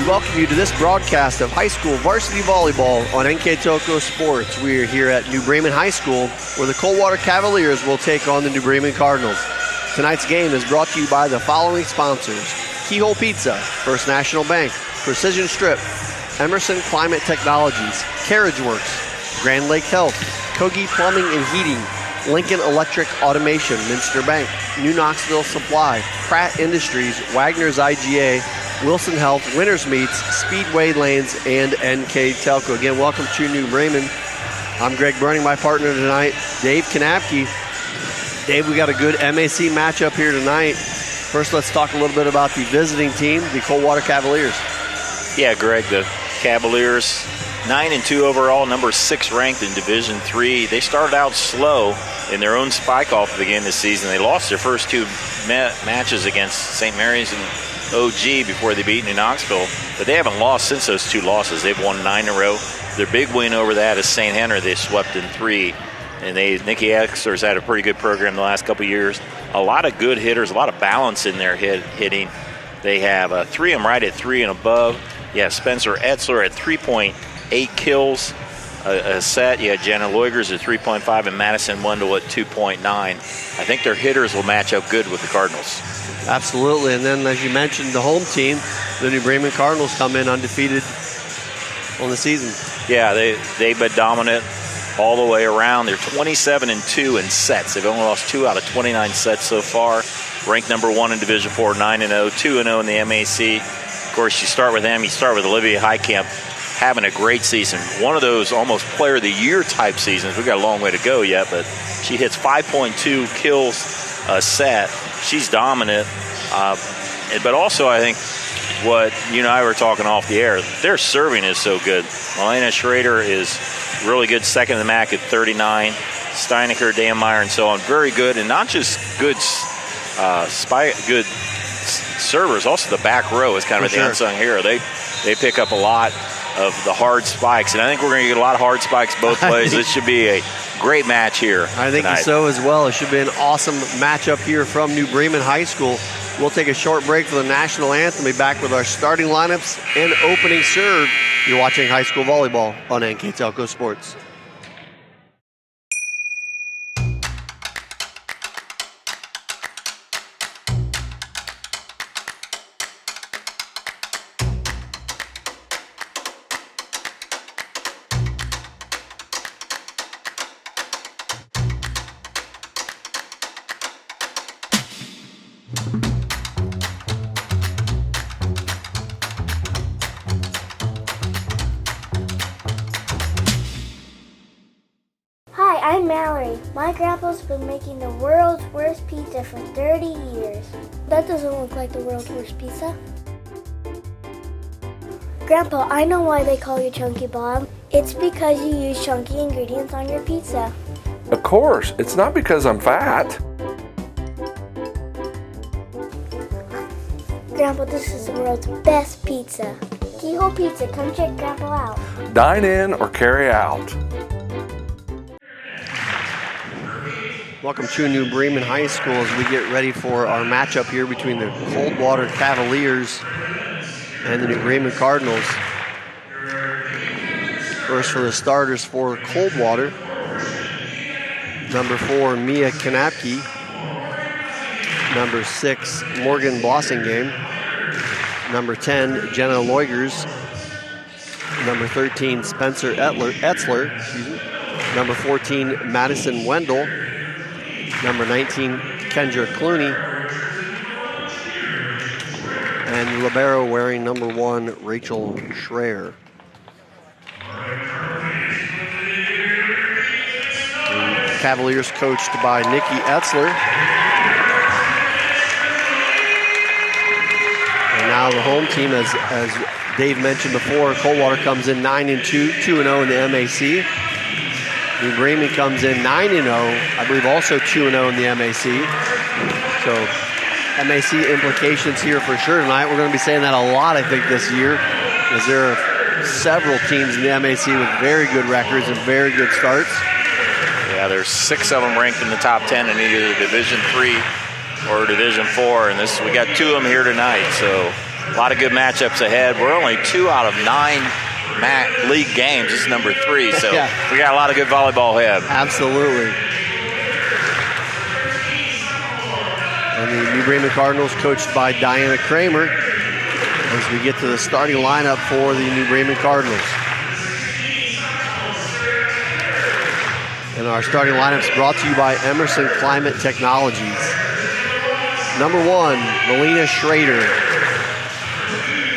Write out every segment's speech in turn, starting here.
welcome you to this broadcast of high school varsity volleyball on NKTelco Sports. We are here at New Bremen High School, where the Coldwater Cavaliers will take on the New Bremen Cardinals. Tonight's game is brought to you by the following sponsors: Keyhole Pizza, First National Bank, Precision Strip, Emerson Climate Technologies, Carriage Works, Grand Lake Health, Kogi Plumbing and Heating, Lincoln Electric Automation, Minster Bank, New Knoxville Supply, Pratt Industries, Wagner's IGA, Wilson Health, Winners Meats, Speedway Lanes, and NKTelco. Again, welcome to New Bremen. I'm Greg Burning, my partner tonight, Dave Kanapke. Dave, we got a good MAC matchup here tonight. First, let's talk a little bit about the visiting team, the Coldwater Cavaliers. Yeah, Greg, the Cavaliers, 9-2 overall, number 6 ranked in Division III. They started out slow in their own spike off at the beginning of the season. They lost their first two matches against St. Mary's and OG before they beat New Knoxville, but they haven't lost since those two losses. They've won 9 in a row. Their big win over that is St. Henry. They swept in 3, and NKTelco's had a pretty good program the last couple of years. A lot of good hitters, a lot of balance in their hitting. They have 3 of them right at 3 and above. You have Spencer Etzler at 3.8 kills a set. You have Jenna Loigers at 3.5 and Madison Wendell at 2.9. I think their hitters will match up good with the Cardinals. Absolutely, and then as you mentioned, the home team, the New Bremen Cardinals, come in undefeated on the season. Yeah, they've been dominant all the way around. They're 27-2 in sets. They've only lost 2 out of 29 sets so far. Ranked number 1 in Division IV, 9-0, 2-0 in the MAC. Of course, you start with them. You start with Olivia Heitkamp having a great season. One of those almost Player of the Year type seasons. We've got a long way to go yet, but she hits 5.2 kills a set. She's dominant. But also, I think what you and I were talking off the air, their serving is so good. Elena Schrader is really good, second in the MAC at 39. Steinecker, Danmeyer, and so on, very good. And not just good good servers, also the back row is kind of the unsung hero. They pick up a lot of the hard spikes, and I think we're going to get a lot of hard spikes both ways. This should be a great match here I think tonight. So as well. It should be an awesome matchup here from New Bremen High School. We'll take a short break for the national anthem. We'll be back with our starting lineups and opening serve. You're watching high school volleyball on NKTelco Sports. I'm Mallory. My grandpa's been making the world's worst pizza for 30 years. That doesn't look like the world's worst pizza. Grandpa, I know why they call you Chunky Bob. It's because you use chunky ingredients on your pizza. Of course, it's not because I'm fat. Grandpa, this is the world's best pizza. Keyhole Pizza, come check Grandpa out. Dine in or carry out. Welcome to New Bremen High School as we get ready for our matchup here between the Coldwater Cavaliers and the New Bremen Cardinals. First for the starters for Coldwater, number 4, Mia Kanapke, number 6, Morgan Blossingame, number 10, Jenna Loigers, number 13, Spencer Etzler, number 14, Madison Wendell, number 19, Kendra Clooney, and libero wearing number 1, Rachel Schreier. The Cavaliers coached by Nikki Etzler. And now the home team, as Dave mentioned before, Coldwater comes in 9-2, 2-0 in the MAC. New Bremen comes in 9-0, I believe also 2-0 in the MAC. So MAC implications here for sure tonight. We're going to be saying that a lot, I think, this year, as there are several teams in the MAC with very good records and very good starts. Yeah, there's 6 of them ranked in the top 10 in either Division III or Division IV, and we got 2 of them here tonight. So A lot of good matchups ahead. We're only 2 out of 9 league games. This is number 3, so we got a lot of good volleyball ahead. Absolutely. And the New Bremen Cardinals, coached by Diana Kramer, as we get to the starting lineup for the New Bremen Cardinals. And our starting lineup is brought to you by Emerson Climate Technologies. Number 1, Melina Schrader.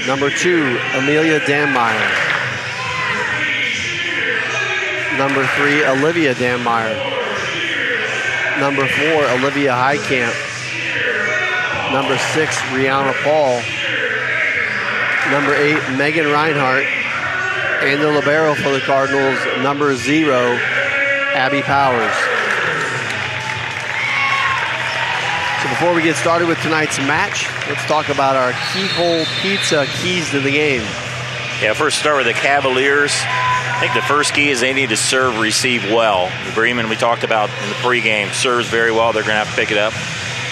Number 2, Amelia Danmeyer. Number 3, Olivia Danmeyer. Number 4, Olivia Heitkamp. Number 6, Rihanna Paul. Number 8, Megan Reinhart. And the libero for the Cardinals, number 0, Abby Powers. So before we get started with tonight's match, let's talk about our Keyhole Pizza keys to the game. Yeah, first start with the Cavaliers. I think the first key is they need to serve, receive well. Bremen, we talked about in the pregame, serves very well. They're going to have to pick it up.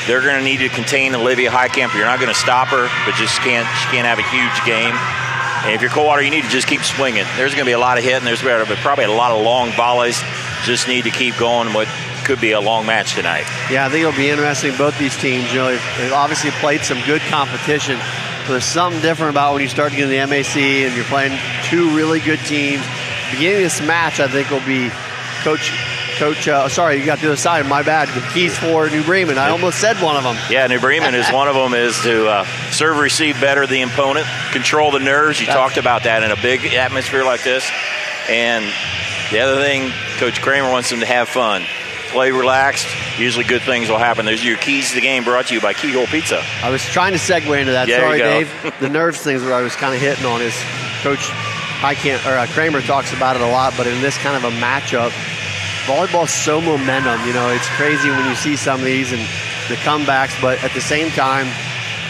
They're going to need to contain Olivia Heitkamp. You're not going to stop her, but she can't have a huge game. And if you're Coldwater, you need to just keep swinging. There's going to be a lot of hit, and there's probably a lot of long volleys. Just need to keep going what could be a long match tonight. Yeah, I think it'll be interesting, both these teams. You know, they've obviously played some good competition. But there's something different about when you start to get in the MAC and you're playing 2 really good teams. Beginning of this match, I think, will be sorry, you got the other side. My bad. The keys for New Bremen. I almost said one of them. Yeah, New Bremen is one of them, is to serve, receive better the opponent, control the nerves. You talked about that in a big atmosphere like this. And the other thing, Coach Kramer wants them to have fun. Play relaxed. Usually good things will happen. There's your keys to the game, brought to you by Keyhole Pizza. I was trying to segue into that. Yeah, sorry, Dave. The nerves things where I was kind of hitting on is Coach Kramer talks about it a lot, but in this kind of a matchup, volleyball's so momentum. You know, it's crazy when you see some of these and the comebacks, but at the same time,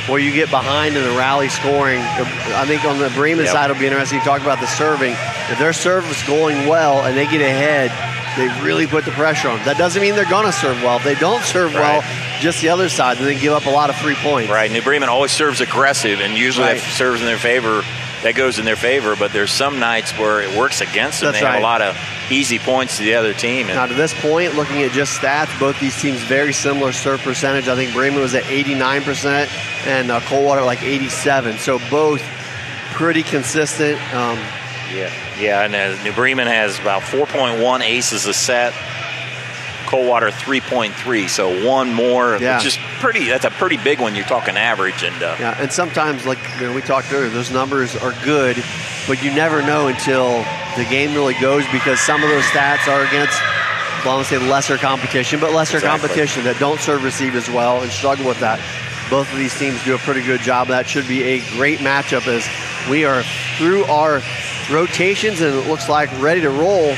where you get behind in the rally scoring, I think on the Bremen side it'll be interesting to talk about the serving. If their serve is going well and they get ahead, they really put the pressure on. That doesn't mean they're going to serve well. If they don't serve well, just the other side, then they give up a lot of free points. Right. New Bremen always serves aggressive, and usually that serves in their favor. That goes in their favor, but there's some nights where it works against them. They have a lot of easy points to the other team. Now, to this point, looking at just stats, both these teams very similar serve percentage. I think Bremen was at 89% and Coldwater like 87%. So both pretty consistent. And New Bremen has about 4.1 aces a set. Coldwater 3.3, so one more, which is pretty. That's a pretty big one. You're talking average, and sometimes, like we talked earlier, those numbers are good, but you never know until the game really goes, because some of those stats are against, well, I won't say lesser competition, but lesser competition that don't serve receive as well and struggle with that. Both of these teams do a pretty good job. That should be a great matchup as we are through our rotations, and it looks like ready to roll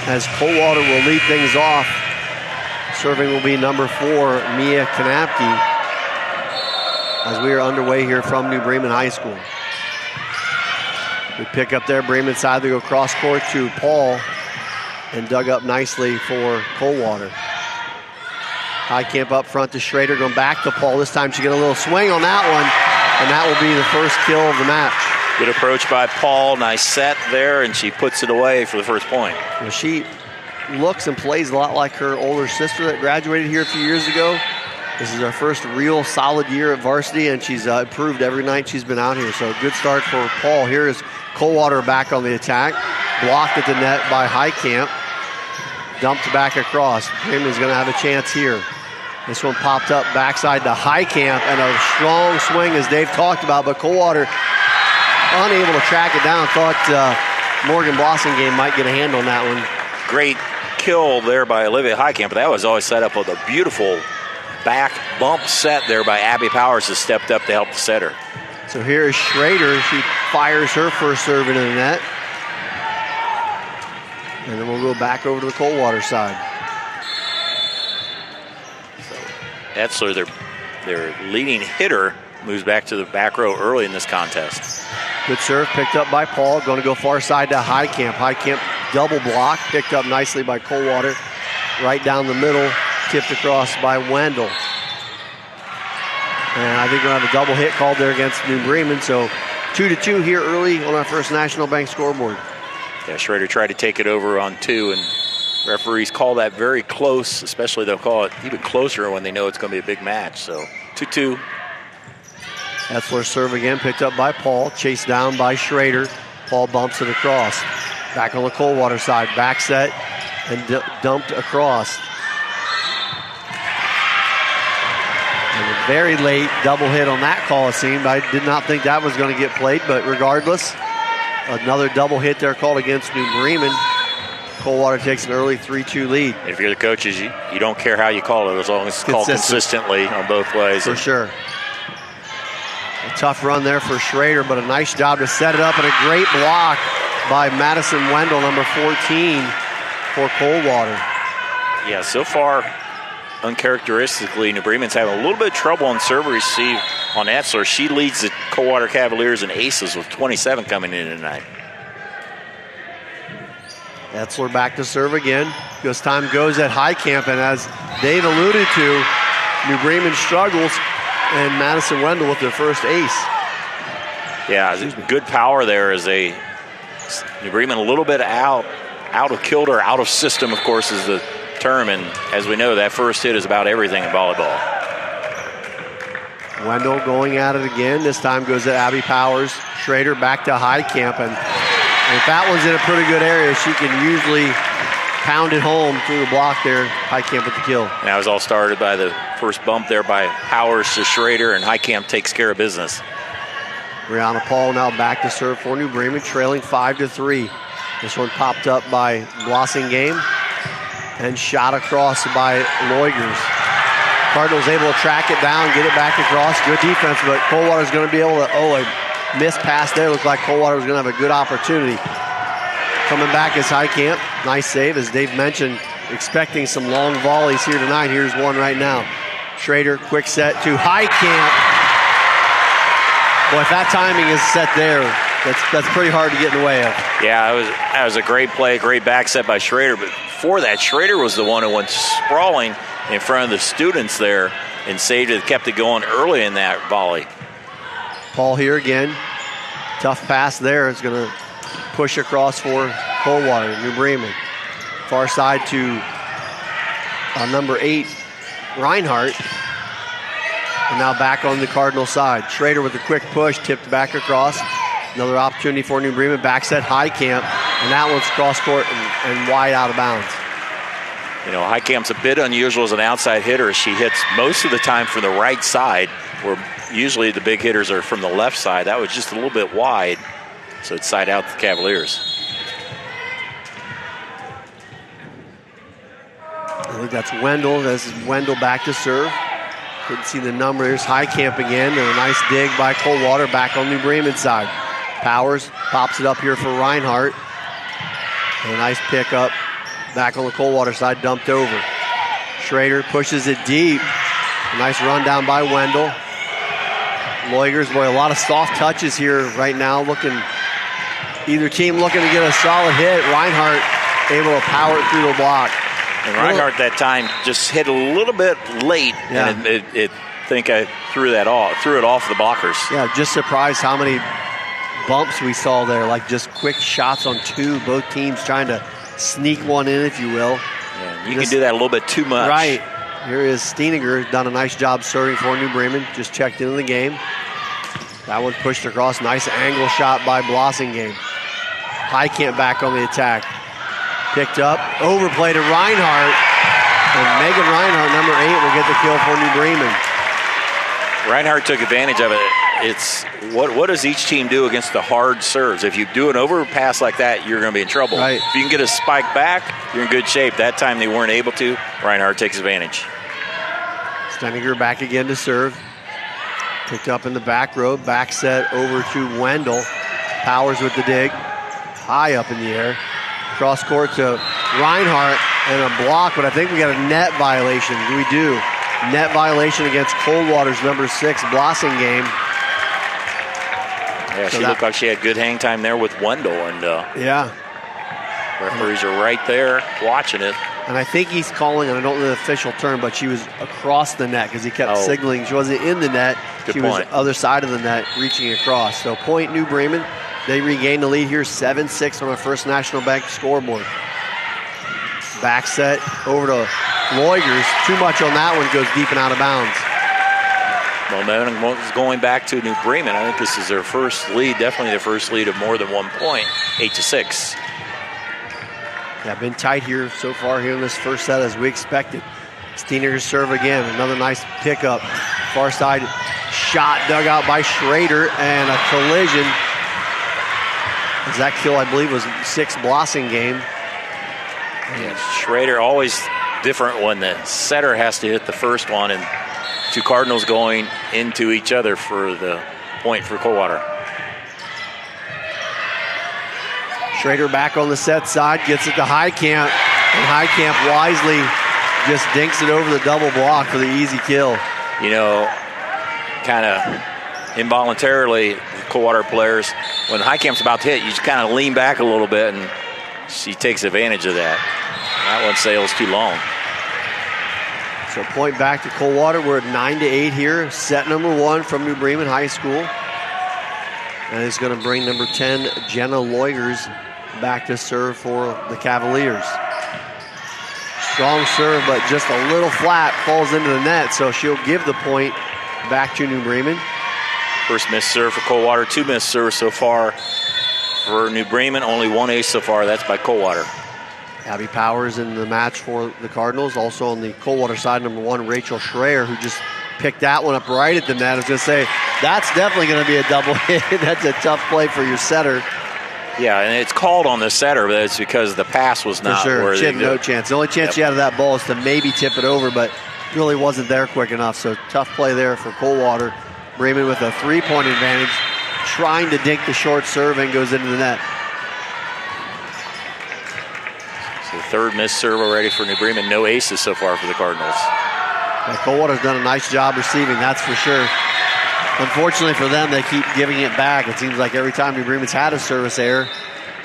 as Coldwater will lead things off. Serving will be number 4, Mia Kanapke, as we are underway here from New Bremen High School. We pick up there, Bremen side, they go cross court to Paul, and dug up nicely for Coldwater. Heitkamp up front to Schrader, going back to Paul. This time she get a little swing on that one, and that will be the first kill of the match. Good approach by Paul, nice set there, and she puts it away for the first point. Well, she looks and plays a lot like her older sister that graduated here a few years ago. This is her first real solid year at varsity, and she's improved every night she's been out here. So good start for Paul. Here is Coldwater back on the attack. Blocked at the net by Heitkamp. Dumped back across. Bremen's going to have a chance here. This one popped up backside to Heitkamp, and a strong swing, as Dave talked about, but Coldwater unable to track it down. Thought Morgan Blossingame might get a hand on that one. Great kill there by Olivia Heitkamp, but that was always set up with a beautiful back bump set there by Abby Powers, who stepped up to help the setter. So here is Schrader. She fires her first serve into the net. And then we'll go back over to the Coldwater side. So Etzler, their leading hitter, moves back to the back row early in this contest. Good serve picked up by Paul. Going to go far side to Heitkamp. Heitkamp double block, picked up nicely by Coldwater. Right down the middle, tipped across by Wendell. And I think we're going to have a double hit called there against New Bremen. So 2-2 here early on our first National Bank scoreboard. Yeah, Schrader tried to take it over on 2, and referees call that very close, especially they'll call it even closer when they know it's going to be a big match. So 2-2. Etzler serve again, picked up by Paul, chased down by Schrader. Paul bumps it across. Back on the Coldwater side, back set and dumped across. And a very late double hit on that call, it seemed. I did not think that was going to get played, but regardless, another double hit there called against New Bremen. Coldwater takes an early 3-2 lead. If you're the coaches, you don't care how you call it as long as it's called consistently on both ways. For sure. A tough run there for Schrader, but a nice job to set it up and a great block by Madison Wendell, number 14 for Coldwater. Yeah, so far, uncharacteristically, New Bremen's having a little bit of trouble on serve receive on Etzler. She leads the Coldwater Cavaliers in aces with 27 coming in tonight. Etzler back to serve again. Because time goes at Highcamp, and as Dave alluded to, New Bremen struggles, and Madison Wendell with their first ace. Yeah, good power there as New Bremen a little bit out of kilter, out of system, of course, is the term, and as we know, that first hit is about everything in volleyball. Wendell going at it again. This time goes at Abby Powers. Schrader back to Highcamp, and if that one's in a pretty good area, she can usually pound it home through the block there. Highcamp with the kill. And that was all started by the first bump there by Powers to Schrader, and Highcamp takes care of business. Brianna Paul now back to serve for New Bremen, trailing 5-3. This one popped up by Blossingame and shot across by Leugers. Cardinals able to track it down, get it back across. Good defense, but Coldwater's going to be able to, a missed pass there. Looked like Coldwater was going to have a good opportunity. Coming back is Highcamp. Nice save, as Dave mentioned, expecting some long volleys here tonight. Here's one right now. Schrader, quick set to Highcamp. Boy, if that timing is set there, that's pretty hard to get in the way of. Yeah, that was a great play, great back set by Schrader. But before that, Schrader was the one who went sprawling in front of the students there and saved it, kept it going early in that volley. Paul here again. Tough pass there. It's going to push across for Coldwater, New Bremen. Far side to number 8, Reinhardt. And now back on the Cardinal side. Schrader with a quick push, tipped back across. Another opportunity for New Bremen. Back set Highcamp. And that one's cross court and wide out of bounds. You know, Highcamp's a bit unusual as an outside hitter. She hits most of the time from the right side, where usually the big hitters are from the left side. That was just a little bit wide, so it's side out to the Cavaliers. I think that's Wendell. This is Wendell back to serve. Couldn't see the number. Here's Highcamp again, and a nice dig by Coldwater back on New Bremen side. Powers pops it up here for Reinhardt. And a nice pickup back on the Coldwater side, dumped over. Schrader pushes it deep. A nice run down by Wendell. Leugers, boy, a lot of soft touches here right now. Either team looking to get a solid hit. Reinhardt able to power it through the block. And Reinhardt that time just hit a little bit late, yeah. And I think I threw it off the blockers. Yeah, just surprised how many bumps we saw there, like just quick shots on two, both teams trying to sneak one in, if you will. Yeah, you can do that a little bit too much. Right. Here is Steininger, done a nice job serving for New Bremen, just checked into the game. That one pushed across, nice angle shot by Blossingame. Highcamp back on the attack. Picked up, overplay to Reinhardt, and Megan Reinhardt, number 8, will get the kill for New Bremen. Reinhardt took advantage of it. It's what does each team do against the hard serves? If you do an overpass like that, you're going to be in trouble. Right. If you can get a spike back, you're in good shape. That time they weren't able to. Reinhardt takes advantage. Steininger back again to serve. Picked up in the back row, back set over to Wendell. Powers with the dig, high up in the air. Cross court to Reinhardt and a block, but I think we got a net violation. We do. Net violation against Coldwater's number 6, Blossingame. Yeah, she looked like she had good hang time there with Wendell, and yeah. referees are right there watching it. And I think he's calling, and I don't know the official term, but she was across the net because he kept signaling she wasn't in the net. Good she point. was the other side of the net reaching across. So point New Bremen. They regain the lead here, 7-6 on our First National Bank scoreboard. Back set over to Loigers. Too much on that one, goes deep and out of bounds. Momentum is going back to New Bremen. I think this is their first lead, definitely their first lead of more than 1 point, 8-6. Yeah, been tight here so far here in this first set as we expected. Steiner's serve again, another nice pickup. Far side shot dug out by Schrader and a collision. That kill, I believe, was 6 Blossing game. Yeah, Schrader always different when the setter has to hit the first one, and 2 Cardinals going into each other for the point for Coldwater. Schrader back on the set side, gets it to Highcamp, and Highcamp wisely just dinks it over the double block for the easy kill. You know, kind of involuntarily, Coldwater players, when Highcamp's about to hit, you just kind of lean back a little bit, and she takes advantage of that. That one sails too long. So point back to Coldwater. We're at 9-8 here. Set number 1 from New Bremen High School. And it's going to bring number 10, Jenna Loigers, back to serve for the Cavaliers. Strong serve, but just a little flat, falls into the net, so she'll give the point back to New Bremen. First missed serve for Coldwater, 2 missed serves so far for New Bremen, only 1 ace so far, that's by Coldwater. Abby Powers in the match for the Cardinals. Also on the Coldwater side, number 1, Rachel Schreier, who just picked that one up right at the net. I was going to say, that's definitely going to be a double hit. That's a tough play for your setter. Yeah, and it's called on the setter, but it's because the pass was not where she had no chance. The only chance she had of that ball is to maybe tip it over, but really wasn't there quick enough. So tough play there for Coldwater. Bremen with a 3-point advantage, trying to dink the short serve and goes into the net. So the 3rd missed serve already for New Bremen. No aces so far for the Cardinals. Yeah, Coldwater's done a nice job receiving, that's for sure. Unfortunately for them, they keep giving it back. It seems like every time New Bremen's had a service error,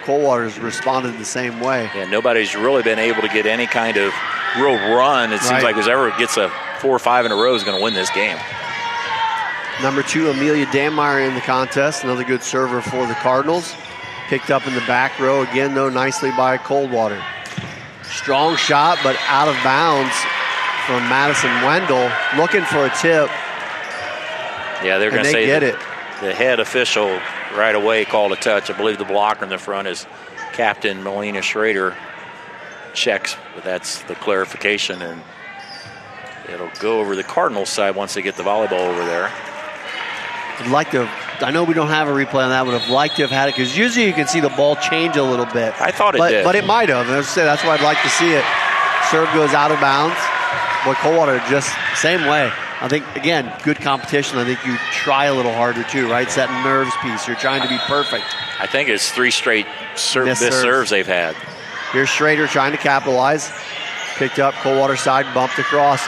Coldwater's responded the same way. Yeah, nobody's really been able to get any kind of real run. It seems like whoever gets a 4 or 5 in a row is going to win this game. Number 2, Amelia Danmeyer in the contest. Another good server for the Cardinals. Picked up in the back row again, though, nicely by Coldwater. Strong shot, but out of bounds from Madison Wendell. Looking for a tip. Yeah, they're going to say get it. The head official right away called a touch. I believe the blocker in the front is Captain Melina Schrader. Checks, but that's the clarification, and it'll go over the Cardinals side once they get the volleyball over there. I'd like to, I know we don't have a replay on that, would have liked to have had it, because usually you can see the ball change a little bit. I thought it did. But it might have. That's why I'd like to see it. Serve goes out of bounds. Boy, Coldwater just same way. I think, again, good competition. I think you try a little harder too, right? It's that nerves piece. You're trying to be perfect. I think it's 3 straight missed serves they've had. Here's Schrader trying to capitalize. Picked up, Coldwater side, bumped across.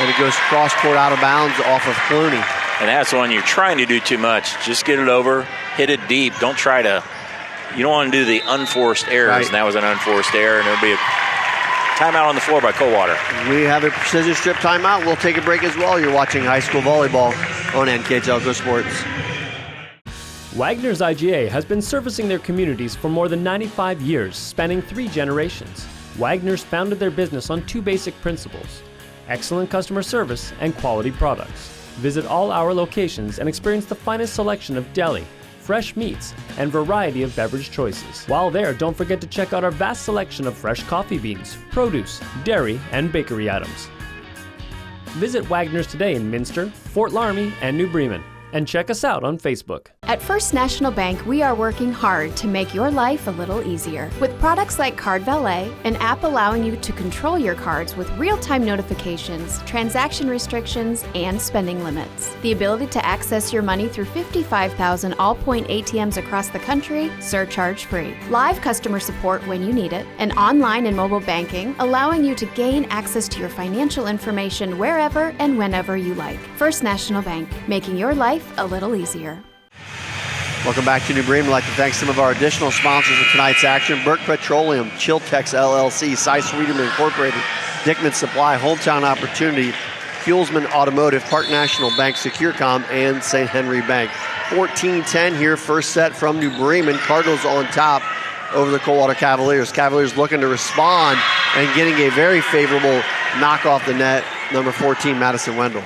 And it goes cross-court out of bounds off of Clooney. And that's when you're trying to do too much. Just get it over, hit it deep. Don't try to, you don't want to do the unforced errors. Right. And that was an unforced error, and there'll be a timeout on the floor by Coldwater. We have a precision strip timeout. We'll take a break as well. You're watching high school volleyball on NKTelco Sports. Wagner's IGA has been servicing their communities for more than 95 years, spanning 3 generations. Wagner's founded their business on 2 basic principles: excellent customer service and quality products. Visit all our locations and experience the finest selection of deli, fresh meats, and variety of beverage choices. While there, don't forget to check out our vast selection of fresh coffee beans, produce, dairy, and bakery items. Visit Wagner's today in Minster, Fort Laramie, and New Bremen. And check us out on Facebook. At First National Bank, we are working hard to make your life a little easier. With products like Card Valet, an app allowing you to control your cards with real-time notifications, transaction restrictions, and spending limits. The ability to access your money through 55,000 all-point ATMs across the country, surcharge-free. Live customer support when you need it. And online and mobile banking, allowing you to gain access to your financial information wherever and whenever you like. First National Bank, making your life a little easier. Welcome back to New Bremen. I'd like to thank some of our additional sponsors of tonight's action: Burke Petroleum, Chiltex LLC, Cy Sweeterman Incorporated, Dickman Supply, Hometown Opportunity, Fuelsman Automotive, Park National Bank, Securcom, and St. Henry Bank. 14-10 here, first set from New Bremen. Cardinals on top over the Coldwater Cavaliers. Cavaliers looking to respond and getting a very favorable knock off the net. Number 14, Madison Wendell.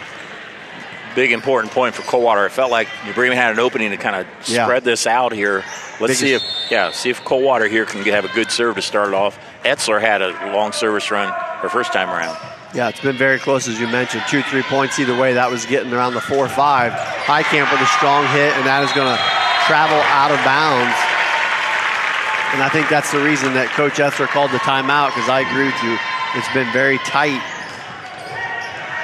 Big important point for Coldwater. It felt like New Bremen had an opening to kind of spread this out here. Let's see if Coldwater here can have a good serve to start it off. Etzler had a long service run her first time around. Yeah, it's been very close, as you mentioned. 2-3 points either way. That was getting around the 4-5. Highcamp with a strong hit, and that is going to travel out of bounds. And I think that's the reason that Coach Etzler called the timeout, because I agree with you. It's been very tight.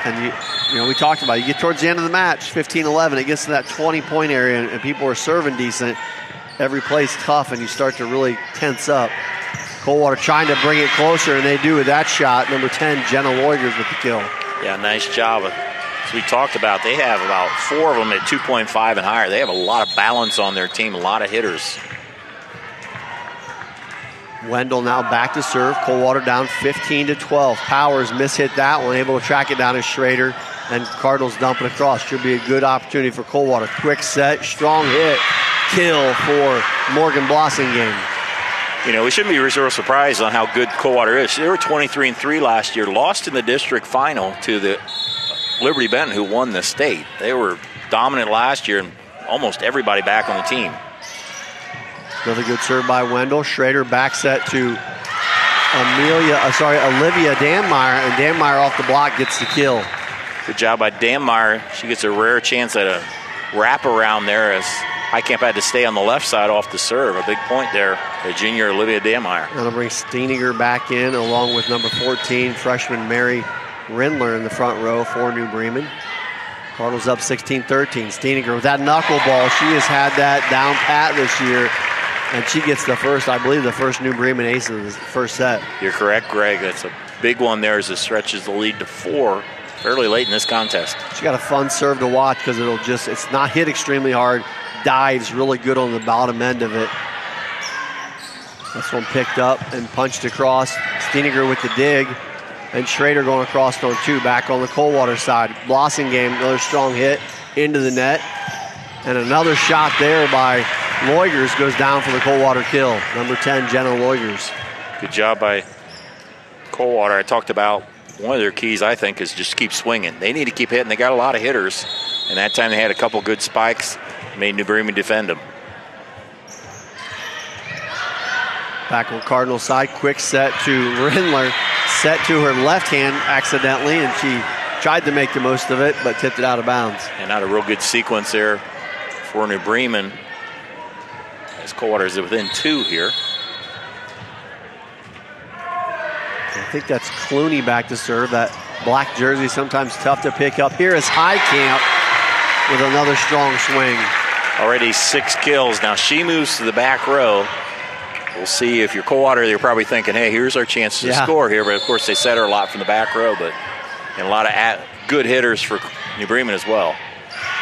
And you know, we talked about it. You get towards the end of the match, 15-11, it gets to that 20-point area, and people are serving decent. Every play's tough, and you start to really tense up. Coldwater trying to bring it closer, and they do with that shot. Number 10, Jenna Loigers with the kill. Yeah, nice job. As we talked about, they have about 4 of them at 2.5 and higher. They have a lot of balance on their team, a lot of hitters. Wendell now back to serve. Coldwater down 15-12. Powers mishit that one, able to track it down to Schrader, and Cardinals dump it across. Should be a good opportunity for Coldwater. Quick set, strong hit, kill for Morgan Blossingame. You know, we shouldn't be real surprised on how good Coldwater is. They were 23-3 last year, lost in the district final to the Liberty Benton, who won the state. They were dominant last year, and almost everybody back on the team. Another good serve by Wendell. Schrader back set to Olivia Danmeyer, and Danmeyer off the block gets the kill. Good job by Danmeyer. She gets a rare chance at a wraparound there, as Highcamp had to stay on the left side off the serve. A big point there by junior Olivia Danmeyer. That'll bring Steiniger back in, along with number 14, freshman Mary Rindler in the front row for New Bremen. Cardinals up 16-13. Steiniger with that knuckleball. She has had that down pat this year, and she gets the first New Bremen ace of the first set. You're correct, Greg. That's a big one there as it stretches the lead to 4 fairly late in this contest. She got a fun serve to watch because it's not hit extremely hard. Dives really good on the bottom end of it. This one picked up and punched across. Steiniger with the dig, and Schrader going across on 2, back on the Coldwater side. Blossingame, another strong hit into the net, and another shot there by Loigers goes down for the Coldwater kill. Number 10, Jenna Loigers. Good job by Coldwater. I talked about one of their keys, I think, is just keep swinging. They need to keep hitting. They got a lot of hitters, and that time they had a couple good spikes, made New Bremen defend them. Back on Cardinal side, quick set to Rindler. Set to her left hand accidentally, and she tried to make the most of it, but tipped it out of bounds. And not a real good sequence there for New Bremen, as Coldwater is within 2 here. I think that's Clooney back to serve. That black jersey, sometimes tough to pick up. Here is Highcamp with another strong swing. Already 6 kills. Now she moves to the back row. We'll see. If you're Coldwater, you're probably thinking, hey, here's our chance to score here. But, of course, they set her a lot from the back row. And a lot of good hitters for New Bremen as well.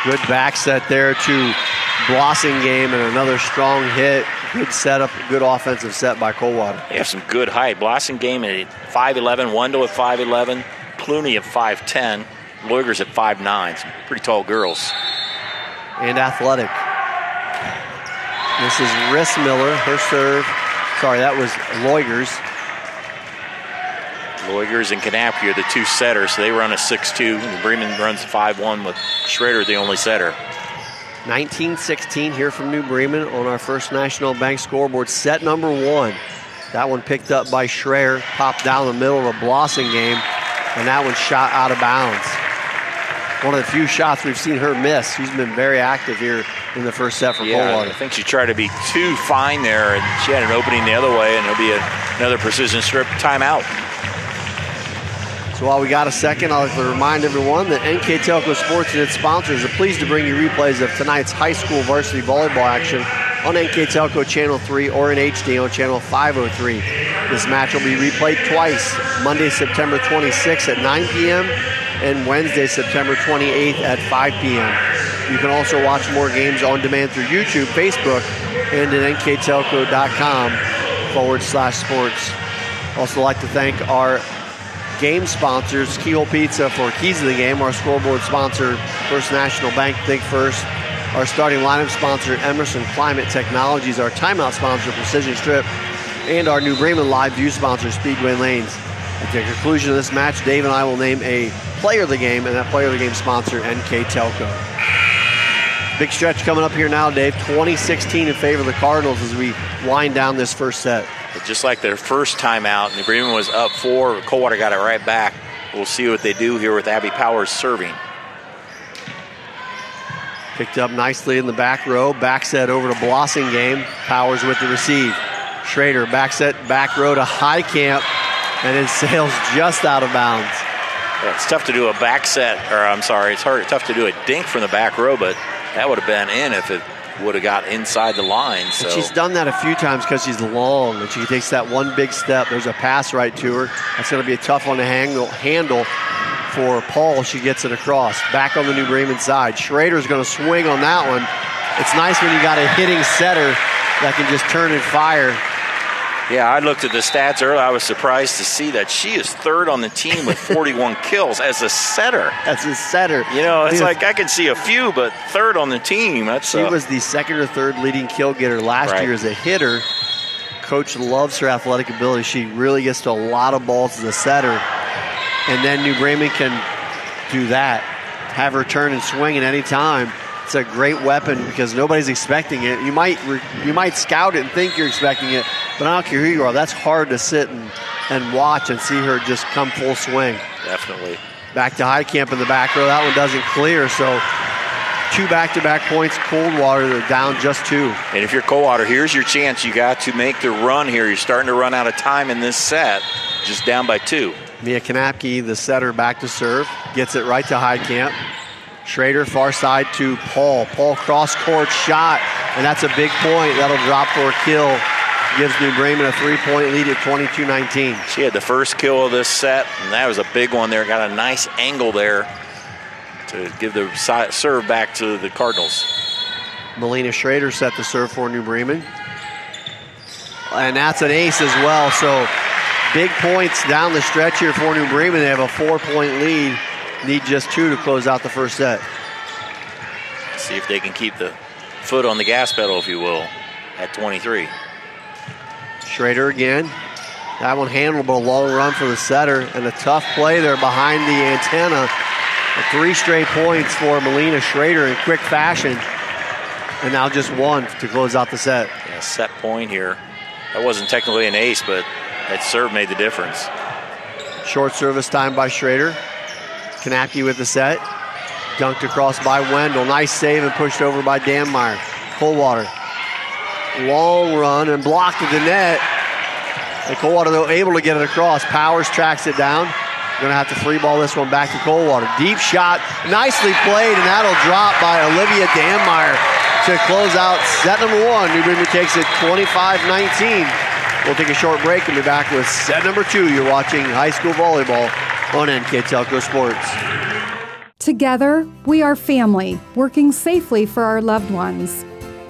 Good back set there to Blossingame, and another strong hit. Good setup, good offensive set by Coldwater. They have some good height. Blossingame at 5'11", Wendell at 5'11", Clooney at 5'10", Loigers at 5'9". Some pretty tall girls. And athletic. This is Rissmiller, her serve. Sorry, that was Loigers. Loigers and Kanapke are the 2 setters, so they run a 6'2", and Bremen runs 5'1", with Schrader the only setter. 19-16 here from New Bremen on our First National Bank scoreboard. Set number 1. That one picked up by Schrader, popped down the middle of a Blossingame, and that one shot out of bounds. One of the few shots we've seen her miss. She's been very active here in the first set for Coldwater. I think she tried to be too fine there, and she had an opening the other way, and it'll be another precision strip timeout. So while we got a second, I'd like to remind everyone that NKTelco Sports and its sponsors are pleased to bring you replays of tonight's high school varsity volleyball action on NKTelco Channel 3 or in HD on Channel 503. This match will be replayed twice, Monday, September 26th at 9 p.m. and Wednesday, September 28th at 5 p.m. You can also watch more games on demand through YouTube, Facebook, and at nktelco.com/sports. Also like to thank our game sponsors, Keyhole Pizza for Keys of the Game, our scoreboard sponsor, First National Bank, Think First, our starting lineup sponsor, Emerson Climate Technologies, our timeout sponsor, Precision Strip, and our New Bremen Live View sponsor, Speedway Lanes. At the conclusion of this match, Dave and I will name a player of the game, and that player of the game sponsor, NKTelco. Big stretch coming up here now, Dave. 20-16 in favor of the Cardinals as we wind down this first set. But just like their first time out, New Bremen was up 4. Coldwater got it right back. We'll see what they do here with Abby Powers serving. Picked up nicely in the back row. Back set over to Blossingame. Powers with the receive. Schrader back set, back row to Highcamp, and it sails just out of bounds. Yeah, it's tough to do a back set, tough to do a dink from the back row, but that would have been in if it would have got inside the line. So she's done that a few times because she's long, and she takes that one big step. There's a pass right to her. That's going to be a tough one to handle for Paul. She gets it across. Back on the New Bremen side. Schrader's going to swing on that one. It's nice when you got a hitting setter that can just turn and fire. Yeah, I looked at the stats earlier. I was surprised to see that she is third on the team with 41 kills as a setter. As a setter. You know, it's like I can see a few, but third on the team. She was the second or third leading kill getter last year as a hitter. Coach loves her athletic ability. She really gets to a lot of balls as a setter. And then New Bremen can do that. Have her turn and swing at any time. It's a great weapon because nobody's expecting it. You might scout it and think you're expecting it, but I don't care who you are. That's hard to sit and watch and see her just come full swing. Definitely. Back to Highcamp in the back row. That one doesn't clear, so 2 back-to-back points. Coldwater, they're down just 2. And if you're Coldwater, here's your chance. You got to make the run here. You're starting to run out of time in this set, just down by 2. Mia Kanapke, the setter, back to serve. Gets it right to Highcamp. Schrader, far side to Paul. Paul cross-court shot, and that's a big point. That'll drop for a kill. Gives New Bremen a 3-point lead at 22-19. She had the first kill of this set, and that was a big one there. Got a nice angle there to give the serve back to the Cardinals. Melina Schrader set the serve for New Bremen. And that's an ace as well, so big points down the stretch here for New Bremen. They have a 4-point lead. Need just 2 to close out the first set. See if they can keep the foot on the gas pedal, if you will, at 23. Schrader again. That one handled, but a long run for the setter, and a tough play there behind the antenna. 3 straight points for Melina Schrader in quick fashion, and now just 1 to close out the set. Yeah, set point here. That wasn't technically an ace, but that serve made the difference. Short service time by Schrader. Kanapke with the set. Dunked across by Wendell. Nice save and pushed over by Danmeyer. Coldwater. Long run and blocked at the net. And Coldwater, though, able to get it across. Powers tracks it down. Going to have to free ball this one back to Coldwater. Deep shot. Nicely played, and that'll drop by Olivia Danmeyer to close out set number 1. New Bremen takes it 25-19. We'll take a short break and be back with set number 2. You're watching high school volleyball on NKTelco Sports. Together, we are family, working safely for our loved ones.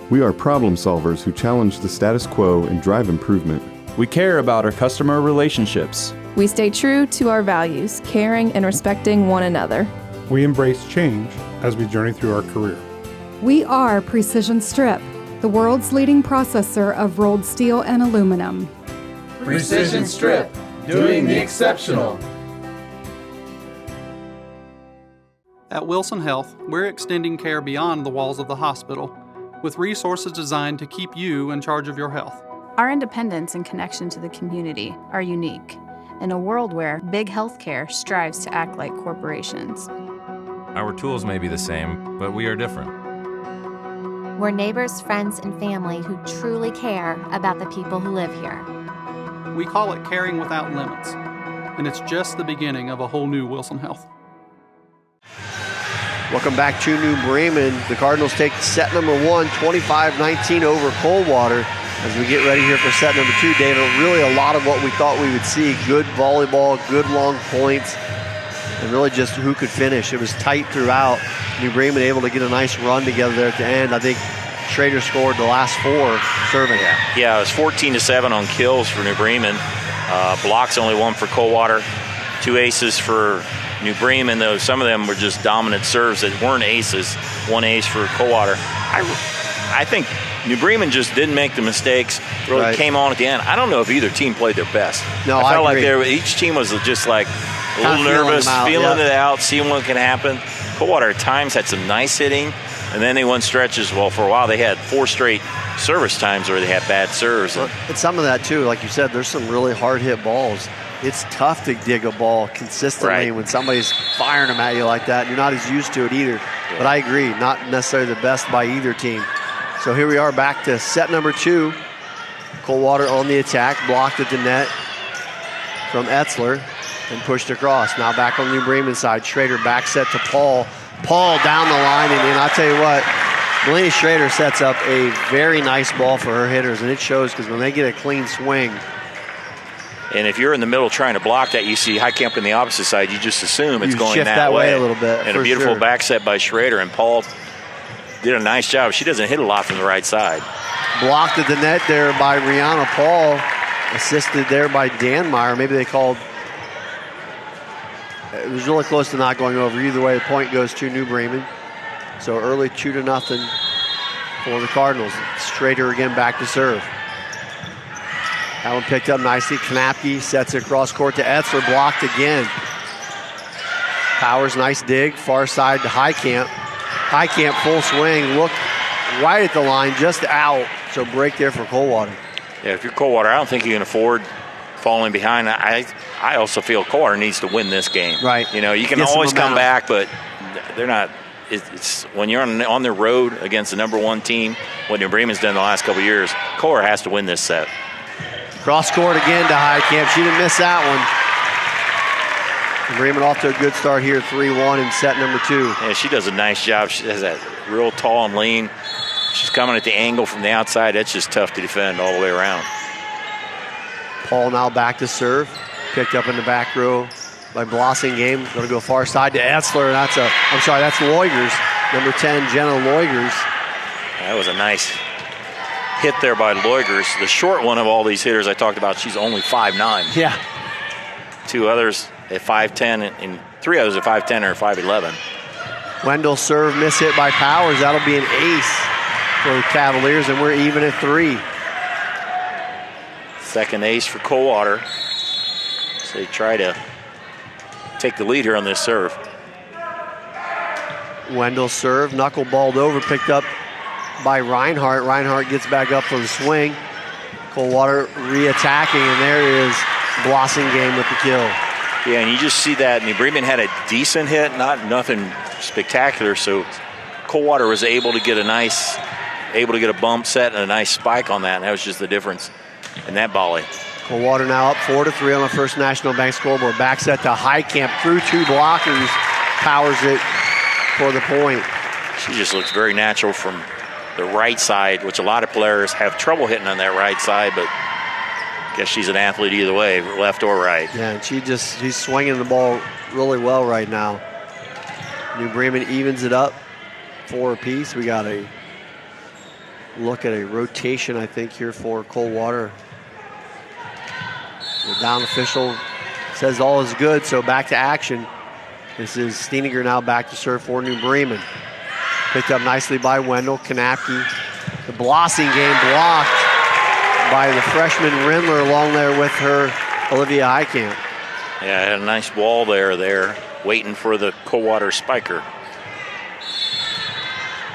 We are problem solvers who challenge the status quo and drive improvement. We care about our customer relationships. We stay true to our values, caring and respecting one another. We embrace change as we journey through our career. We are Precision Strip, the world's leading processor of rolled steel and aluminum. Precision Strip, doing the exceptional. At Wilson Health, we're extending care beyond the walls of the hospital, with resources designed to keep you in charge of your health. Our independence and connection to the community are unique in a world where big healthcare strives to act like corporations. Our tools may be the same, but we are different. We're neighbors, friends, and family who truly care about the people who live here. We call it caring without limits, and it's just the beginning of a whole new Wilson Health. Welcome back to New Bremen. The Cardinals take set number 1, 25-19 over Coldwater. As we get ready here for set number 2, David, really a lot of what we thought we would see. Good volleyball, good long points. and really just who could finish. It was tight throughout. New Bremen able to get a nice run together there at the end. I think Schrader scored the last 4 serving. Yeah, it was 14-7 on kills for New Bremen. Blocks only 1 for Coldwater. 2 aces for New Bremen, though some of them were just dominant serves that weren't aces. 1 ace for Coldwater. I think New Bremen just didn't make the mistakes. Really came on at the end. I don't know if either team played their best. No, I felt agree. like each team was just like a little nervous, feeling it out, seeing what can happen. Coldwater at times had some nice hitting, and then they won stretches. Well, for a while they had 4 straight service times where they had bad serves. And some of that too, like you said, there's some really hard hit balls. It's tough to dig a ball consistently when somebody's firing them at you like that. You're not as used to it either. Yeah. But I agree, not necessarily the best by either team. So here we are back to set number 2. Coldwater on the attack, blocked at the net from Etzler and pushed across. Now back on the New Bremen side. Schrader back set to Paul. Paul down the line, and I'll tell you what, Melanie Schrader sets up a very nice ball for her hitters, and it shows because when they get a clean swing. And if you're in the middle trying to block that, you see Heitkamp on the opposite side, you just assume it's going shift that way a little bit. And a beautiful back set by Schrader, and Paul did a nice job. She doesn't hit a lot from the right side. Blocked at the net there by Rihanna Paul, assisted there by Danmeyer. Maybe they called. It was really close to not going over. Either way, the point goes to New Bremen. So early 2-0 for the Cardinals. Schrader again back to serve. That one picked up nicely. Knapke sets it across court to Etzler, blocked again. Powers, nice dig, far side to Heitkamp. Heitkamp full swing, looked right at the line, just out. So break there for Coldwater. Yeah, if you're Coldwater, I don't think you can afford falling behind. I also feel Coldwater needs to win this game. Right. You know, you can always come back, but they're not. It's when you're on the road against the number 1 team, what New Bremen's done the last couple of years, Coldwater has to win this set. Cross court again to Heitkamp. She didn't miss that one. Bremen off to a good start here, 3-1 in set number 2. Yeah, she does a nice job. She has that real tall and lean. She's coming at the angle from the outside. That's just tough to defend all the way around. Paul now back to serve. Picked up in the back row by Blossingame. Going to go far side to Etzler. That's Loigers. Number 10, Jenna Loigers. That was a nice hit there by Loigers. The short one of all these hitters I talked about, she's only 5'9". Yeah. 2 others at 5'10", and 3 others at 5'10" or 5'11". Wendell serve miss hit by Powers. That'll be an ace for the Cavaliers, and we're even at 3. Second ace for Coldwater. So they try to take the lead here on this serve. Wendell serve, knuckleballed over, picked up by Reinhardt. Reinhardt gets back up for the swing. Coldwater re-attacking, and there is Blossingame with the kill. Yeah, and you just see that New Bremen had a decent hit, nothing spectacular, so Coldwater was able to get a bump set and a nice spike on that, and that was just the difference in that volley. Coldwater now up 4-3 on the First National Bank scoreboard. Back set to Heitkamp through 2 blockers. Powers it for the point. She just looks very natural from the right side, which a lot of players have trouble hitting on that right side, but I guess she's an athlete either way, left or right. Yeah, and she's swinging the ball really well right now. New Bremen evens it up 4 apiece. We got a look at a rotation, I think, here for Coldwater. The down official says all is good, so back to action. This is Steininger now back to serve for New Bremen. Picked up nicely by Wendell. Knapke. The Blossingame blocked by the freshman Rindler along there with her Olivia Heitkamp. Yeah, had a nice wall there, waiting for the Coldwater spiker.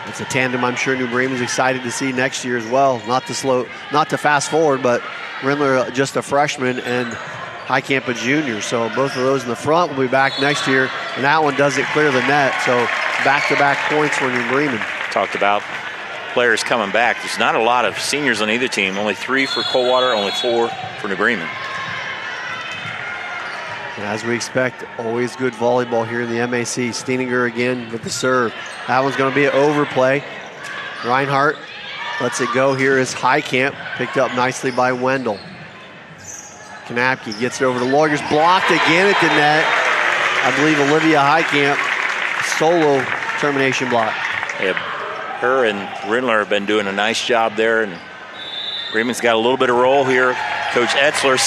It's a tandem I'm sure New Bremen's excited to see next year as well. Not to fast forward, but Rindler just a freshman and Heitkamp a junior. So both of those in the front will be back next year, and that one doesn't clear the net. So back-to-back points for New Bremen. Talked about players coming back. There's not a lot of seniors on either team. Only 3 for Coldwater, only 4 for New Bremen. And as we expect, always good volleyball here in the MAC. Steininger again with the serve. That one's going to be an overplay. Reinhardt lets it go. Here is Heitkamp, picked up nicely by Wendell. Knapke gets it over to Loigers, blocked again at the net. I believe Olivia Highcamp, solo termination block. Yeah, her and Rindler have been doing a nice job there, and Bremen's got a little bit of roll here. Coach Etzler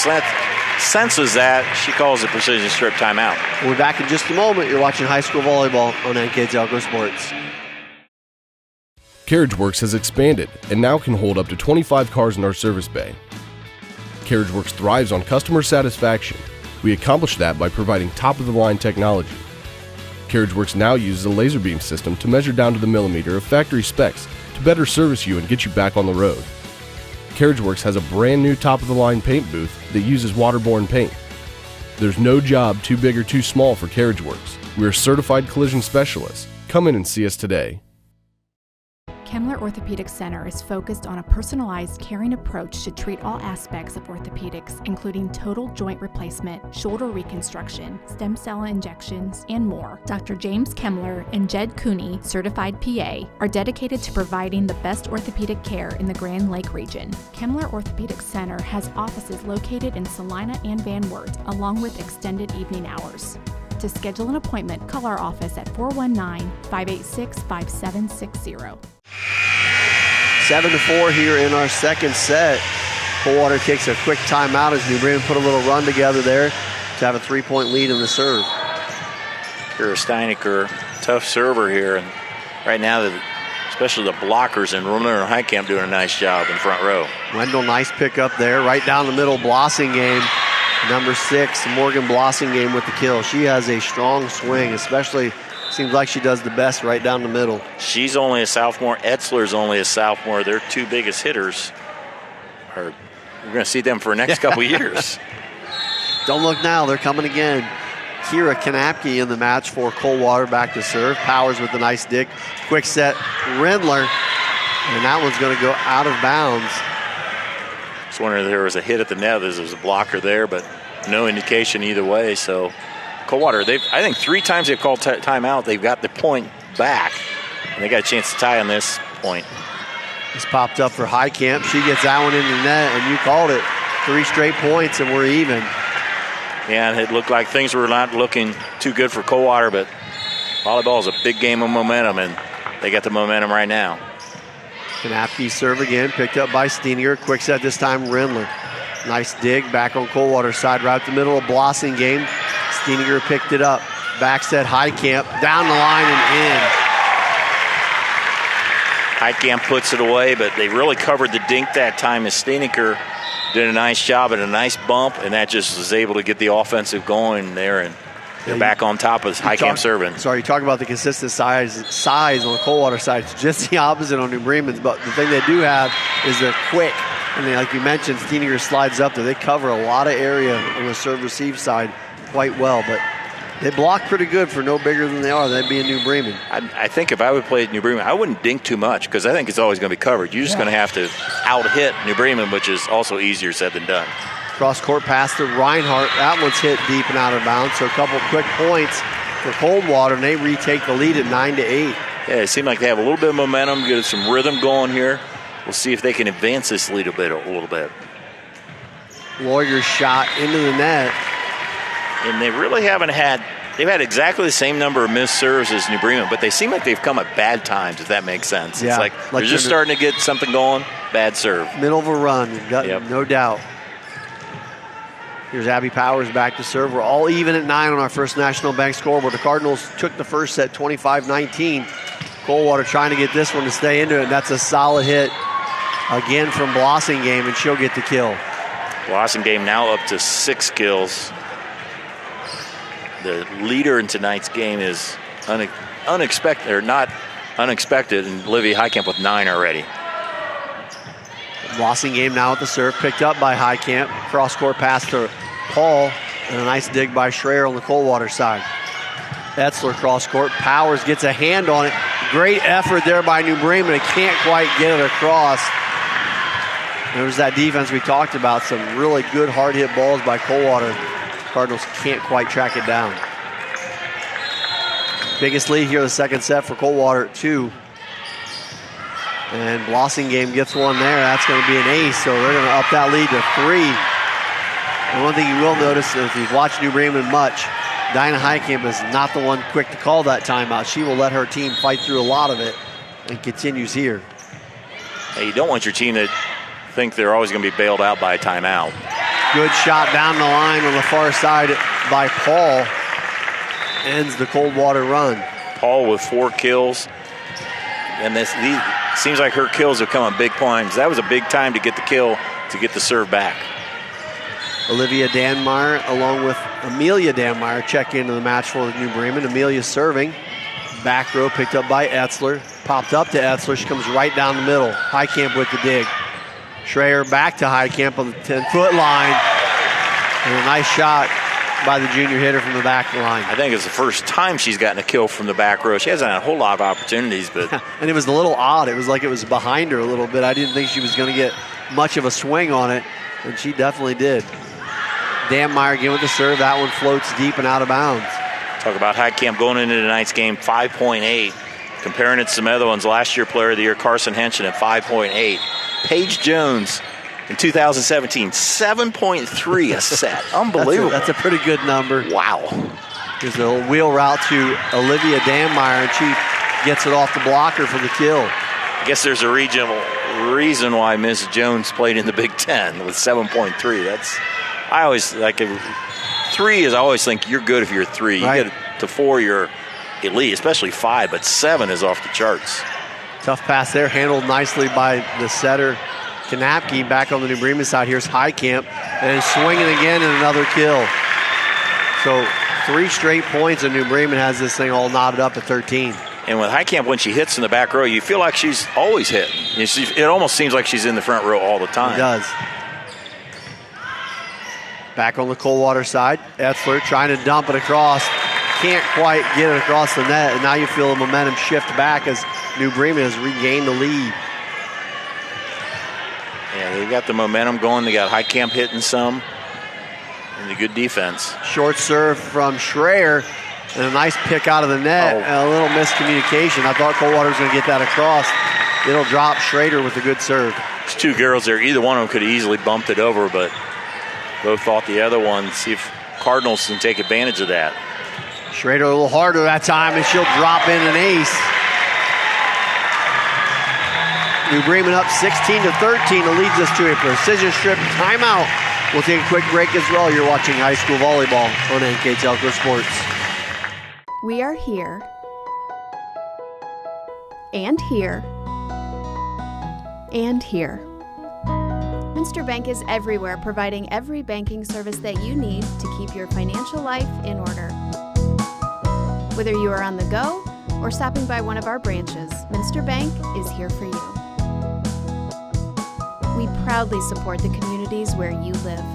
senses that. She calls a precision strip timeout. We'll be back in just a moment. You're watching high school volleyball on NKTelco Sports. CarriageWorks has expanded and now can hold up to 25 cars in our service bay. CarriageWorks thrives on customer satisfaction. We accomplish that by providing top-of-the-line technology. CarriageWorks now uses a laser beam system to measure down to the millimeter of factory specs to better service you and get you back on the road. CarriageWorks has a brand new top-of-the-line paint booth that uses waterborne paint. There's no job too big or too small for CarriageWorks. We're certified collision specialists. Come in and see us today. Kemmler Orthopedic Center is focused on a personalized, caring approach to treat all aspects of orthopedics, including total joint replacement, shoulder reconstruction, stem cell injections, and more. Dr. James Kemmler and Jed Cooney, certified PA, are dedicated to providing the best orthopedic care in the Grand Lake region. Kemmler Orthopedic Center has offices located in Salina and Van Wert, along with extended evening hours. To schedule an appointment, call our office at 419-586-5760. 7-4 here in our second set. Coldwater takes a quick timeout as New Bremen put a little run together there to have a 3-point lead in the serve. Kira Steinecker, tough server here, and right now, especially the blockers and Rumler and Highcamp doing a nice job in front row. Wendell, nice pick up there, right down the middle. Blossingame, number 6, Morgan Blossingame with the kill. She has a strong swing, especially. Seems like she does the best right down the middle. She's only a sophomore. Etzler's only a sophomore. Their two biggest hitters we're going to see them for the next couple years. Don't look now. They're coming again. Kira Kanapke in the match for Coldwater, back to serve. Powers with a nice dig. Quick set, Rindler. And that one's going to go out of bounds. Just wondering if there was a hit at the net. There was a blocker there, but no indication either way. So Coldwater, I think 3 times they've called timeout. They've got the point back, and they got a chance to tie on this point. This popped up for Highcamp. She gets that one in the net, and you called it. 3 straight points, and we're even. Yeah, and it looked like things were not looking too good for Coldwater, but volleyball is a big game of momentum, and they got the momentum right now. Kanapke serve again, picked up by Steeniger. Quick set this time, Rindler. Nice dig back on Coldwater side, right up the middle of Blossingame. Steeniger picked it up. Back set, Highcamp, down the line and in. Highcamp puts it away, but they really covered the dink that time as Steeniger did a nice job and a nice bump, and that just was able to get the offensive going there, and they're back on top of Highcamp serving. Sorry, you talk about the consistent size on the Coldwater side. It's just the opposite on New Bremen's, but the thing they do have is they're quick. And then, like you mentioned, Steeniger slides up there. They cover a lot of area on the serve-receive side quite well, but they block pretty good for no bigger than they are. That'd be a New Bremen. I think if I would play New Bremen, I wouldn't dink too much because I think it's always going to be covered. You're just going to have to out-hit New Bremen, which is also easier said than done. Cross-court pass to Reinhardt. That one's hit deep and out of bounds, so a couple quick points for Coldwater, and they retake the lead at 9-8. Yeah, it seemed like they have a little bit of momentum, get some rhythm going here. We'll see if they can advance this lead a little bit. Lawyer's shot into the net. And they really haven't had, they've had exactly the same number of missed serves as New Bremen, but they seem like they've come at bad times, if that makes sense. Yeah, it's like they're just starting to get something going, bad serve. Middle of a run, no doubt. Here's Abby Powers back to serve. We're all even at 9 on our First National Bank scoreboard. The Cardinals took the first set 25-19. Coldwater trying to get this one to stay into it, and that's a solid hit again from Blossingame, and she'll get the kill. Blossingame now up to 6 kills. The leader in tonight's game is unexpected, and Olivia Highcamp with 9 already. Blossingame now at the serve, picked up by Highcamp. Cross-court pass to Paul, and a nice dig by Schreier on the Coldwater side. Etzler cross-court. Powers gets a hand on it. Great effort there by New Bremen. It can't quite get it across. There's that defense we talked about. Some really good hard-hit balls by Coldwater. Cardinals can't quite track it down. Biggest lead here in the second set for Coldwater at 2. And Blossingame gets one there. That's going to be an ace, so they're going to up that lead to 3. And one thing you will notice if you've watched New Bremen much, Dinah Heitkamp is not the one quick to call that timeout. She will let her team fight through a lot of it and continues here. Hey, you don't want your team to think they're always going to be bailed out by a timeout. Good shot down the line on the far side by Paul. Ends the Coldwater run. Paul with 4 kills. And these seems like her kills have come on big points. That was a big time to get the kill, to get the serve back. Olivia Danmar along with Amelia Danmar check into the match for New Bremen. Amelia serving. Back row picked up by Etzler. Popped up to Etzler. She comes right down the middle. Heitkamp with the dig. Schreier back to Heitkamp on the 10-foot line. And a nice shot by the junior hitter from the back line. I think it's the first time she's gotten a kill from the back row. She hasn't had a whole lot of opportunities, but... And it was a little odd. It was like it was behind her a little bit. I didn't think she was going to get much of a swing on it, and she definitely did. Danmar again with the serve. That one floats deep and out of bounds. Talk about Heitkamp going into tonight's game, 5.8. Comparing it to some other ones, last year Player of the Year, Carson Henson at 5.8. Paige Jones in 2017, 7.3 a set. Unbelievable. That's a pretty good number. Wow. Here's a little wheel route to Olivia Danmar, and she gets it off the blocker for the kill. I guess there's a reason why Ms. Jones played in the Big Ten with 7.3. I always like 3 is I always think you're good if you're 3. You Right. get to 4, you're elite, especially 5, but 7 is off the charts. Tough pass there, handled nicely by the setter, Kanapke. Back on the New Bremen side, here's Heitkamp, and swinging again and another kill. So 3 straight points, and New Bremen has this thing all knotted up at 13. And with Heitkamp, when she hits in the back row, you feel like she's always hitting. It almost seems like she's in the front row all the time. It does. Back on the Coldwater side, Etzler trying to dump it across. Can't quite get it across the net, and now you feel the momentum shift back as New Bremen has regained the lead. Yeah, they've got the momentum going. They got Heitkamp hitting some, and the good defense. Short serve from Schreier, and a nice pick out of the net, and a little miscommunication. I thought Coldwater was going to get that across. It'll drop Schrader with a good serve. There's 2 girls there. Either one of them could have easily bumped it over, but both thought the other one. See if Cardinals can take advantage of that. Schrader a little harder that time, and she'll drop in an ace. New Bremen up 16-13. It leads us to a precision strip timeout. We'll take a quick break as well. You're watching high school volleyball on NKTelco Sports. We are here, and here, and here. Minster Bank is everywhere, providing every banking service that you need to keep your financial life in order. Whether you are on the go or stopping by one of our branches, Minster Bank is here for you. We proudly support the communities where you live.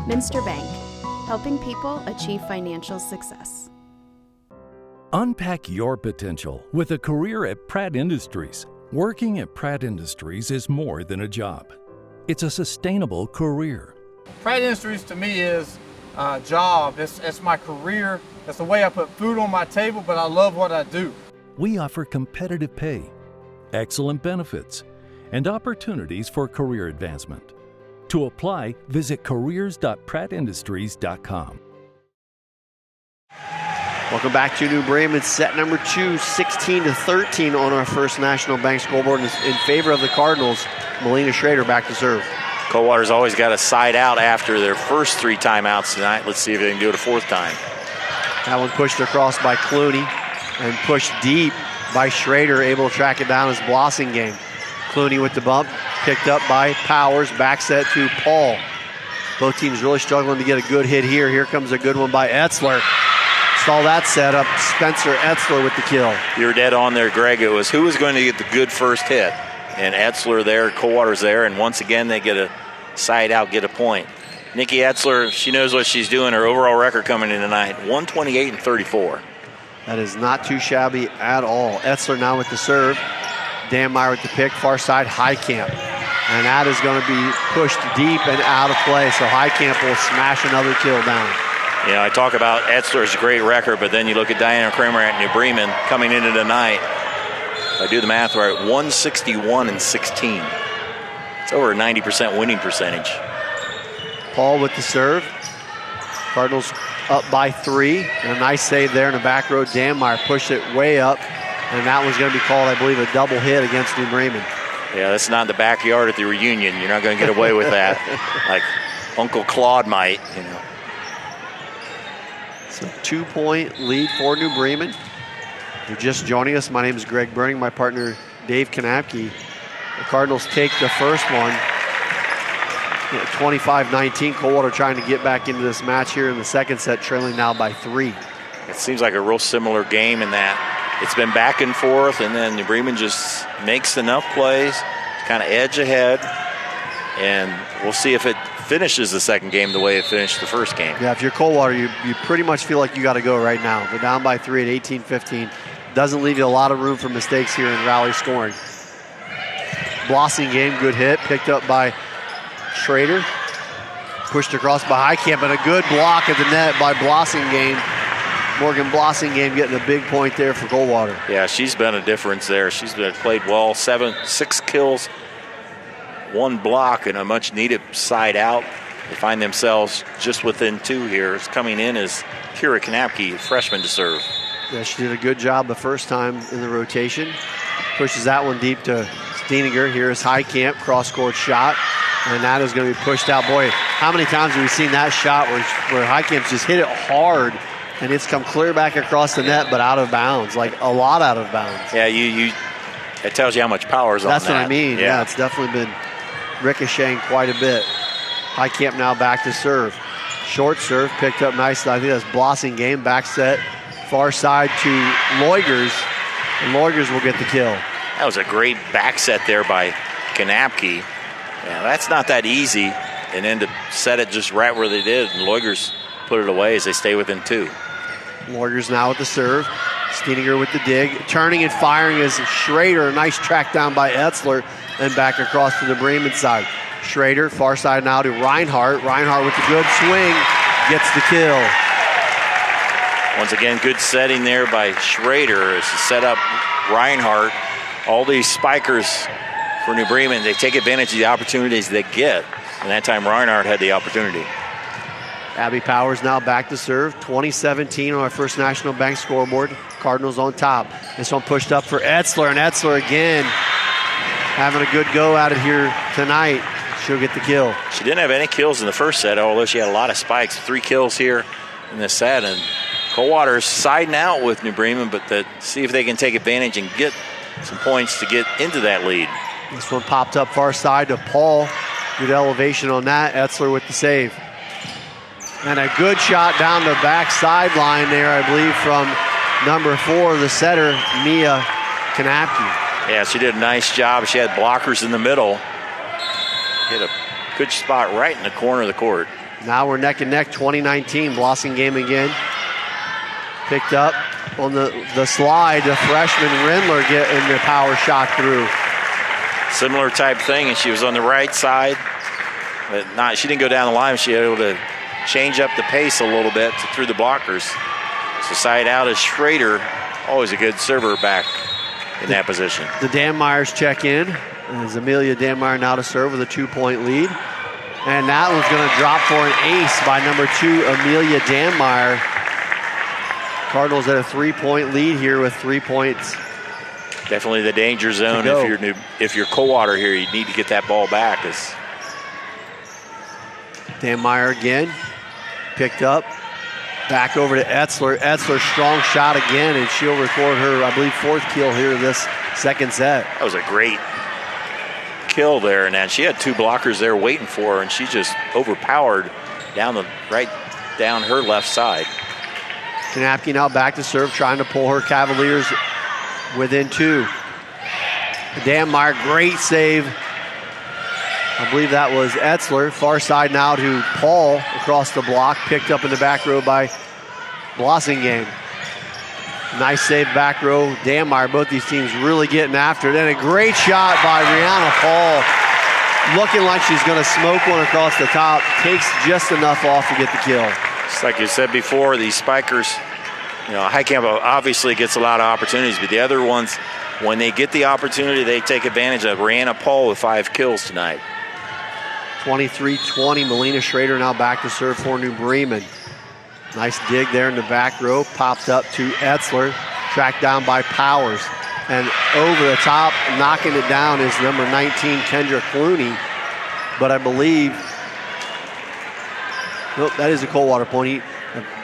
Minster Bank, helping people achieve financial success. Unpack your potential with a career at Pratt Industries. Working at Pratt Industries is more than a job. It's a sustainable career. Pratt Industries to me is a job. It's my career. It's the way I put food on my table, but I love what I do. We offer competitive pay, excellent benefits, and opportunities for career advancement. To apply, visit careers.prattindustries.com. Welcome back to New Bremen. Set number 2, 16-13 on our First National Bank scoreboard in favor of the Cardinals. Melina Schrader back to serve. Coldwater's always got a side out after their first 3 timeouts tonight. Let's see if they can do it a 4th time. That one pushed across by Clooney and pushed deep by Schrader, able to track it down as Blossing game. Clooney with the bump, picked up by Powers, back set to Paul. Both teams really struggling to get a good hit here. Here comes a good one by Etzler. Saw that setup. Spencer Etzler with the kill. You're dead on there, Greg. It was who was going to get the good first hit. And Etzler there, Coldwater's there, and once again they get a side out, get a point. Nikki Etzler, she knows what she's doing. Her overall record coming in tonight, 128-34. That is not too shabby at all. Etzler now with the serve. Danmar with the pick, far side, Heitkamp. And that is going to be pushed deep and out of play, so Heitkamp will smash another kill down. You know, I talk about Etzler's great record, but then you look at Diana Kramer at New Bremen coming into tonight. If I do the math right, 161-16. It's over a 90% winning percentage. Paul with the serve. Cardinals up by 3. And a nice save there in the back row. Danmeyer pushed it way up, and that one's going to be called, I believe, a double hit against New Bremen. Yeah, that's not the backyard at the reunion. You're not going to get away with that, like Uncle Claude might, you know. It's a 2-point lead for New Bremen. If you're just joining us, my name is Greg Burning, my partner Dave Kanapke. The Cardinals take the first one, 25-19. Coldwater trying to get back into this match here in the second set, trailing now by 3. It seems like a real similar game in that it's been back and forth, and then New Bremen just makes enough plays to kind of edge ahead, and we'll see if it finishes the second game the way it finished the first game. Yeah, if you're Coldwater, you pretty much feel like you got to go right now. They're down by 3 at 18-15. Doesn't leave you a lot of room for mistakes here in rally scoring. Blossingame, good hit, picked up by Schrader. Pushed across by Highcamp, and a good block at the net by Blossingame. Morgan Blossingame getting a big point there for Coldwater. Yeah, she's been a difference there. She's played well, 6 kills, 1 block, and a much-needed side out. They find themselves just within 2 here. It's coming in as Kira Kanapke, freshman to serve. Yeah, she did a good job the first time in the rotation. Pushes that one deep to Steininger. Here's Highcamp, cross-court shot, and that is going to be pushed out. Boy, how many times have we seen that shot where Highcamp's just hit it hard, and it's come clear back across the net, but out of bounds, like a lot out of bounds. Yeah, it tells you how much power is on that. That's what I mean. Yeah, it's definitely been ricocheting quite a bit. Highcamp now back to serve. Short serve, picked up nicely. I think that's Blossingame. Back set, far side to Leugers, and Leugers will get the kill. That was a great back set there by Kanapke. Yeah, that's not that easy. And then to set it just right where they did, and Leugers put it away as they stay within 2. Leugers now with the serve. Steininger with the dig. Turning and firing is Schrader. A nice track down by Etzler, and back across to the Bremen side. Schrader, far side now to Reinhardt. Reinhardt with the good swing, gets the kill. Once again, good setting there by Schrader as to set up Reinhardt. All these spikers for New Bremen, they take advantage of the opportunities they get. And that time Reinhardt had the opportunity. Abby Powers now back to serve. 2017 on our First National Bank scoreboard. Cardinals on top. This one pushed up for Etzler, and Etzler again having a good go at it here tonight. She'll get the kill. She didn't have any kills in the first set, although she had a lot of spikes. 3 kills here in this set, and Coldwater's siding out with New Bremen, but see if they can take advantage and get some points to get into that lead. This one popped up far side to Paul. Good elevation on that. Etzler with the save. And a good shot down the back sideline there, I believe, from number 4, the setter, Mia Kanapke. Yeah, she did a nice job. She had blockers in the middle. Hit a good spot right in the corner of the court. Now we're neck and neck, 2019. Blossingame again. Picked up on the slide. The freshman Rindler getting the power shot through. Similar type thing, and she was on the right side. But she didn't go down the line. She was able to change up the pace a little bit through the blockers. So side out is Schrader. Always a good server back in that position. The Danmeyers check in. As Amelia Danmeyer now to serve with a 2-point lead. And that one's going to drop for an ace by number 2, Amelia Danmeyer. Cardinals at a 3-point lead here with 3 points. Definitely the danger zone. If you're Coldwater here, you need to get that ball back. Danmeyer again. Picked up. Back over to Etzler. Etzler, strong shot again, and she'll record her, I believe, 4th kill here this second set. That was a great kill there, and she had 2 blockers there waiting for her, and she just overpowered right down her left side. Kanapke now back to serve, trying to pull her Cavaliers within 2. Danmeyer, great save. I believe that was Etzler. Far side now to Paul across the block. Picked up in the back row by Blossingame. Nice save back row. Danmeyer, both these teams really getting after it. And a great shot by Rihanna Paul. Looking like she's going to smoke one across the top. Takes just enough off to get the kill. Just like you said before, these spikers, Highcamp obviously gets a lot of opportunities, but the other ones, when they get the opportunity, they take advantage of. Rihanna Paul with 5 kills tonight. 23-20, Melina Schrader now back to serve for New Bremen. Nice dig there in the back row. Popped up to Etzler. Tracked down by Powers. And over the top, knocking it down is number 19, Kendra Clooney. But I believe, nope, that is a Coldwater point.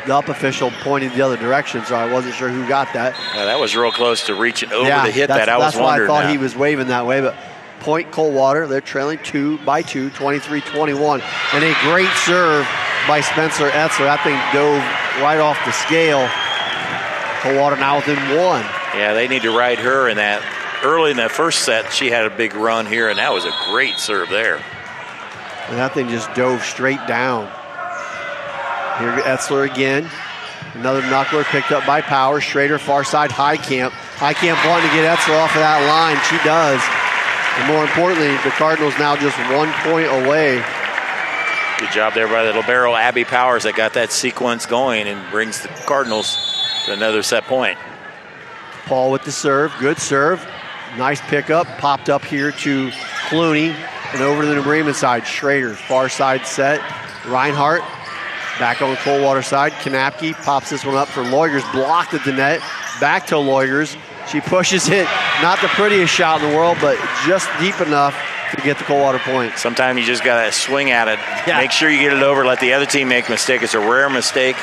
The up official pointed the other direction, so I wasn't sure who got that. Yeah, that was real close to reaching over to hit that. I was wondering. That's why I thought he was waving that way, but point Coldwater. They're trailing 2 by 2, 23-21. And a great serve by Spencer Etzler. That thing dove right off the scale. Coldwater now within 1. Yeah, they need to ride her in that. Early in that first set, she had a big run here, and that was a great serve there. And that thing just dove straight down. Here Etzler again. Another knuckler picked up by Powers. Schrader, far side, Highcamp. Highcamp wanting to get Etzler off of that line. She does. And more importantly, the Cardinals now just 1 point away. Good job there by the libero, Abby Powers, that got that sequence going and brings the Cardinals to another set point. Paul with the serve. Good serve. Nice pickup. Popped up here to Clooney. And over to the New Bremen side. Schrader, far side set. Reinhardt. Back on the Coldwater side, Kanapke pops this one up for Loigers, blocked at the net. Back to Loigers. She pushes it. Not the prettiest shot in the world, but just deep enough to get the Coldwater point. Sometimes you just got to swing at it. Yeah. Make sure you get it over. Let the other team make a mistake. It's a rare mistake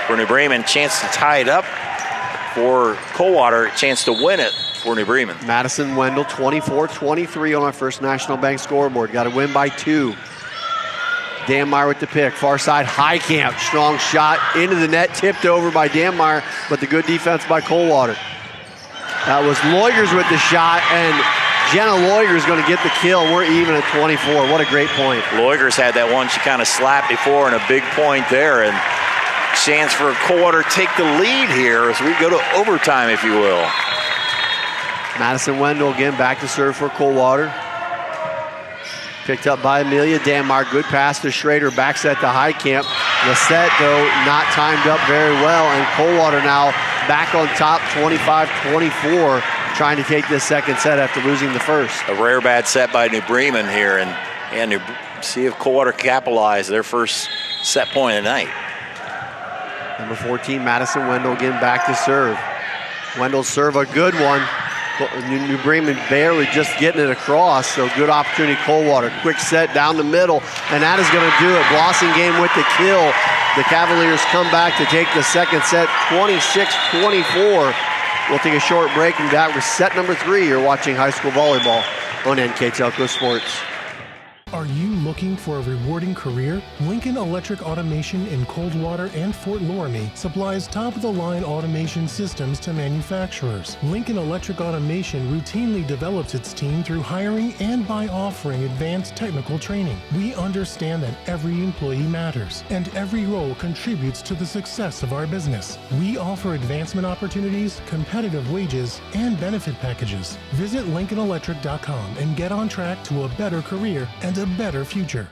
for New Bremen. Chance to tie it up for Coldwater. Chance to win it for New Bremen. Madison Wendell, 24-23 on our First National Bank scoreboard. Got to win by 2. Danmar with the pick, far side, Highcamp, strong shot into the net, tipped over by Danmar, but the good defense by Coldwater. That was Loigers with the shot, and Jenna Loigers going to get the kill. We're even at 24. What a great point. Loigers had that one she kind of slapped before, and a big point there, and chance for Coldwater to take the lead here as we go to overtime, if you will. Madison Wendell again back to serve for Coldwater. Picked up by Amelia Danmar. Good pass to Schrader. Back set to Highcamp. The set, though, not timed up very well. And Coldwater now back on top, 25-24, trying to take this second set after losing the first. A rare bad set by New Bremen here. And see if Coldwater capitalize their first set point of the night. Number 14, Madison Wendell again back to serve. Wendell serve a good one. New Bremen barely just getting it across, so good opportunity Coldwater. Quick set down the middle, and that is going to do it. Blossingame with the kill. The Cavaliers come back to take the second set, 26-24. We'll take a short break and back with set number 3. You're watching high school volleyball on NKTelco Sports. Are you looking for a rewarding career? Lincoln Electric Automation in Coldwater and Fort Loramie supplies top-of-the-line automation systems to manufacturers. Lincoln Electric Automation routinely develops its team through hiring and by offering advanced technical training. We understand that every employee matters, and every role contributes to the success of our business. We offer advancement opportunities, competitive wages, and benefit packages. Visit LincolnElectric.com and get on track to a better career and a better future.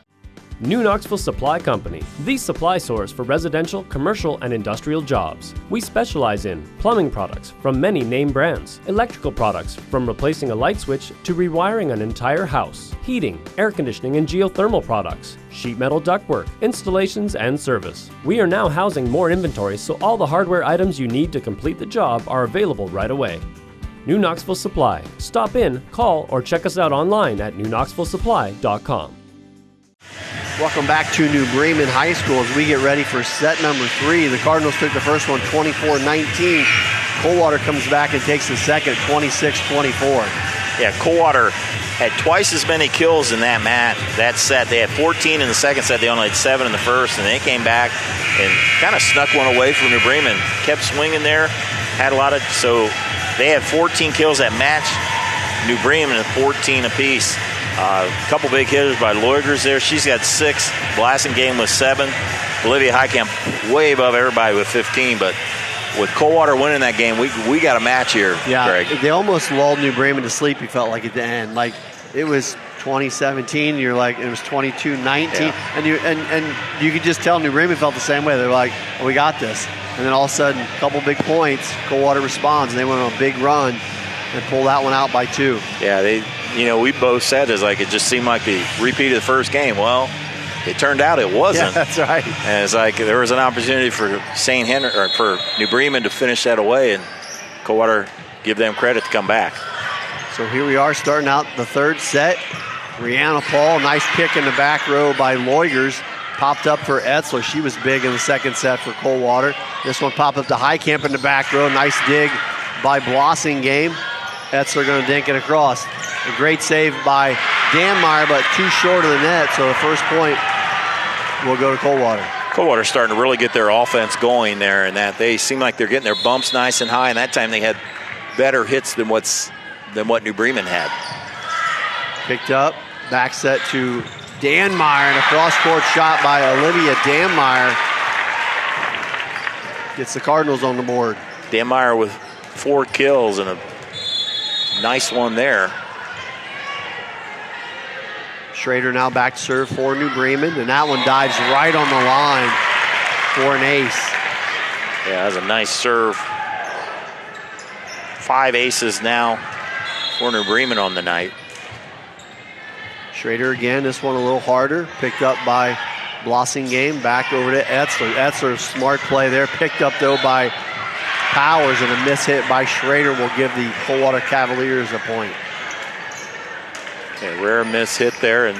New Knoxville Supply Company, the supply source for residential, commercial, and industrial jobs. We specialize in plumbing products from many name brands, electrical products from replacing a light switch to rewiring an entire house, heating, air conditioning, and geothermal products, sheet metal ductwork, installations, and service. We are now housing more inventory, so all the hardware items you need to complete the job are available right away. New Knoxville Supply. Stop in, call, or check us out online at newknoxvillesupply.com. Welcome back to New Bremen High School as we get ready for set number 3. The Cardinals took the first one 24-19. Coldwater comes back and takes the second 26-24. Yeah, Coldwater had twice as many kills in that set. They had 14 in the second set. They only had 7 in the first, and they came back and kind of snuck one away from New Bremen. Kept swinging there, had a lot of, so they had 14 kills that matched New Bremen at 14 apiece. A couple big hitters by Loigers there. She's got 6. Blassingame with 7. Olivia Highcamp way above everybody with 15. But with Coldwater winning that game, we got a match here, Greg. They almost lulled New Bremen to sleep, you felt like, at the end. Like, it was 2017. You're like, it was 22-19. Yeah. And you could just tell New Bremen felt the same way. They were like, oh, we got this. And then all of a sudden, a couple big points, Coldwater responds, and they went on a big run and pulled that one out by 2. Yeah, we both said it just seemed like the repeat of the first game. Well, it turned out it wasn't. Yeah, that's right. And it's like there was an opportunity for St. Henry or for New Bremen to finish that away, and Coldwater give them credit to come back. So here we are starting out the third set. Rihanna Paul, nice pick in the back row by Loigers. Popped up for Etzler. She was big in the second set for Coldwater. This one popped up to Highcamp in the back row. Nice dig by Blossingame. Etzler going to dink it across. A great save by Danmeyer, but too short of the net, so the first point will go to Coldwater. Coldwater's starting to really get their offense going there, and that they seem like they're getting their bumps nice and high, and that time they had better hits than what New Bremen had. Picked up, back set to Danmeyer, and a cross-court shot by Olivia Danmeyer gets the Cardinals on the board. Danmeyer with 4 kills and a nice one there. Schrader now back to serve for New Bremen, and that one dives right on the line for an ace. Yeah, that was a nice serve. 5 aces now for New Bremen on the night. Schrader again, this one a little harder. Picked up by Blossingame, back over to Etzler. Etzler, smart play there. Picked up though by Powers, and a miss hit by Schrader will give the Coldwater Cavaliers a point. Yeah, rare miss hit there, and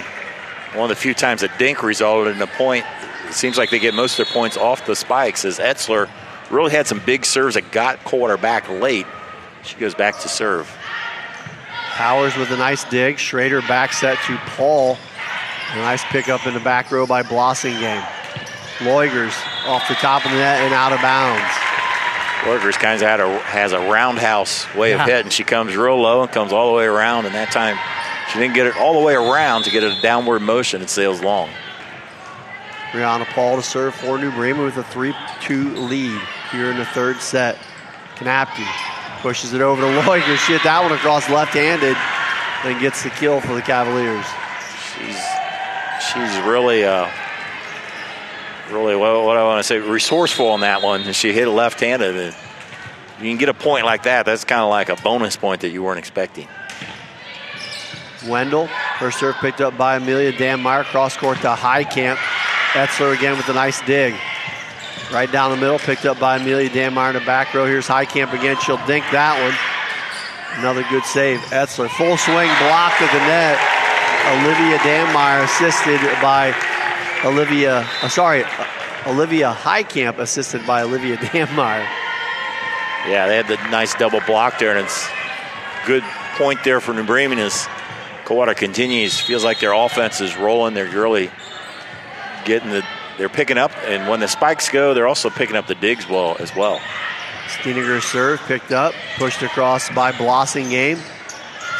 one of the few times a dink resulted in a point. It seems like they get most of their points off the spikes, as Etzler really had some big serves that got Coldwater back late. She goes back to serve. Powers with a nice dig. Schrader back set to Paul. A nice pickup in the back row by Blossingame. Loigers off the top of the net and out of bounds. Loigers kind of has a roundhouse way of hitting. She comes real low and comes all the way around, and that time she didn't get it all the way around to get it a downward motion and sails long. Rihanna Paul to serve for New Bremen with a 3-2 lead here in the third set. Knapke pushes it over to Loigers. She hit that one across left-handed and gets the kill for the Cavaliers. She's really, what I want to say, resourceful on that one. And she hit it left-handed. And you can get a point like that. That's kind of like a bonus point that you weren't expecting. Wendell, her serve picked up by Amelia Danmeyer. Cross-court to Highcamp. Etzler again with a nice dig. Right down the middle, picked up by Amelia Danmeyer in the back row. Here's Highcamp again. She'll dink that one. Another good save. Etzler, full swing, blocked at the net. Olivia Danmeyer assisted by Olivia Highcamp assisted by Olivia Danmeyer. Yeah, they had the nice double block there, and it's good point there for New Bremen as Coldwater continues. Feels like their offense is rolling. They're really getting they're picking up, and when the spikes go, they're also picking up the digs well as well. Steininger serve picked up, pushed across by Blossingame.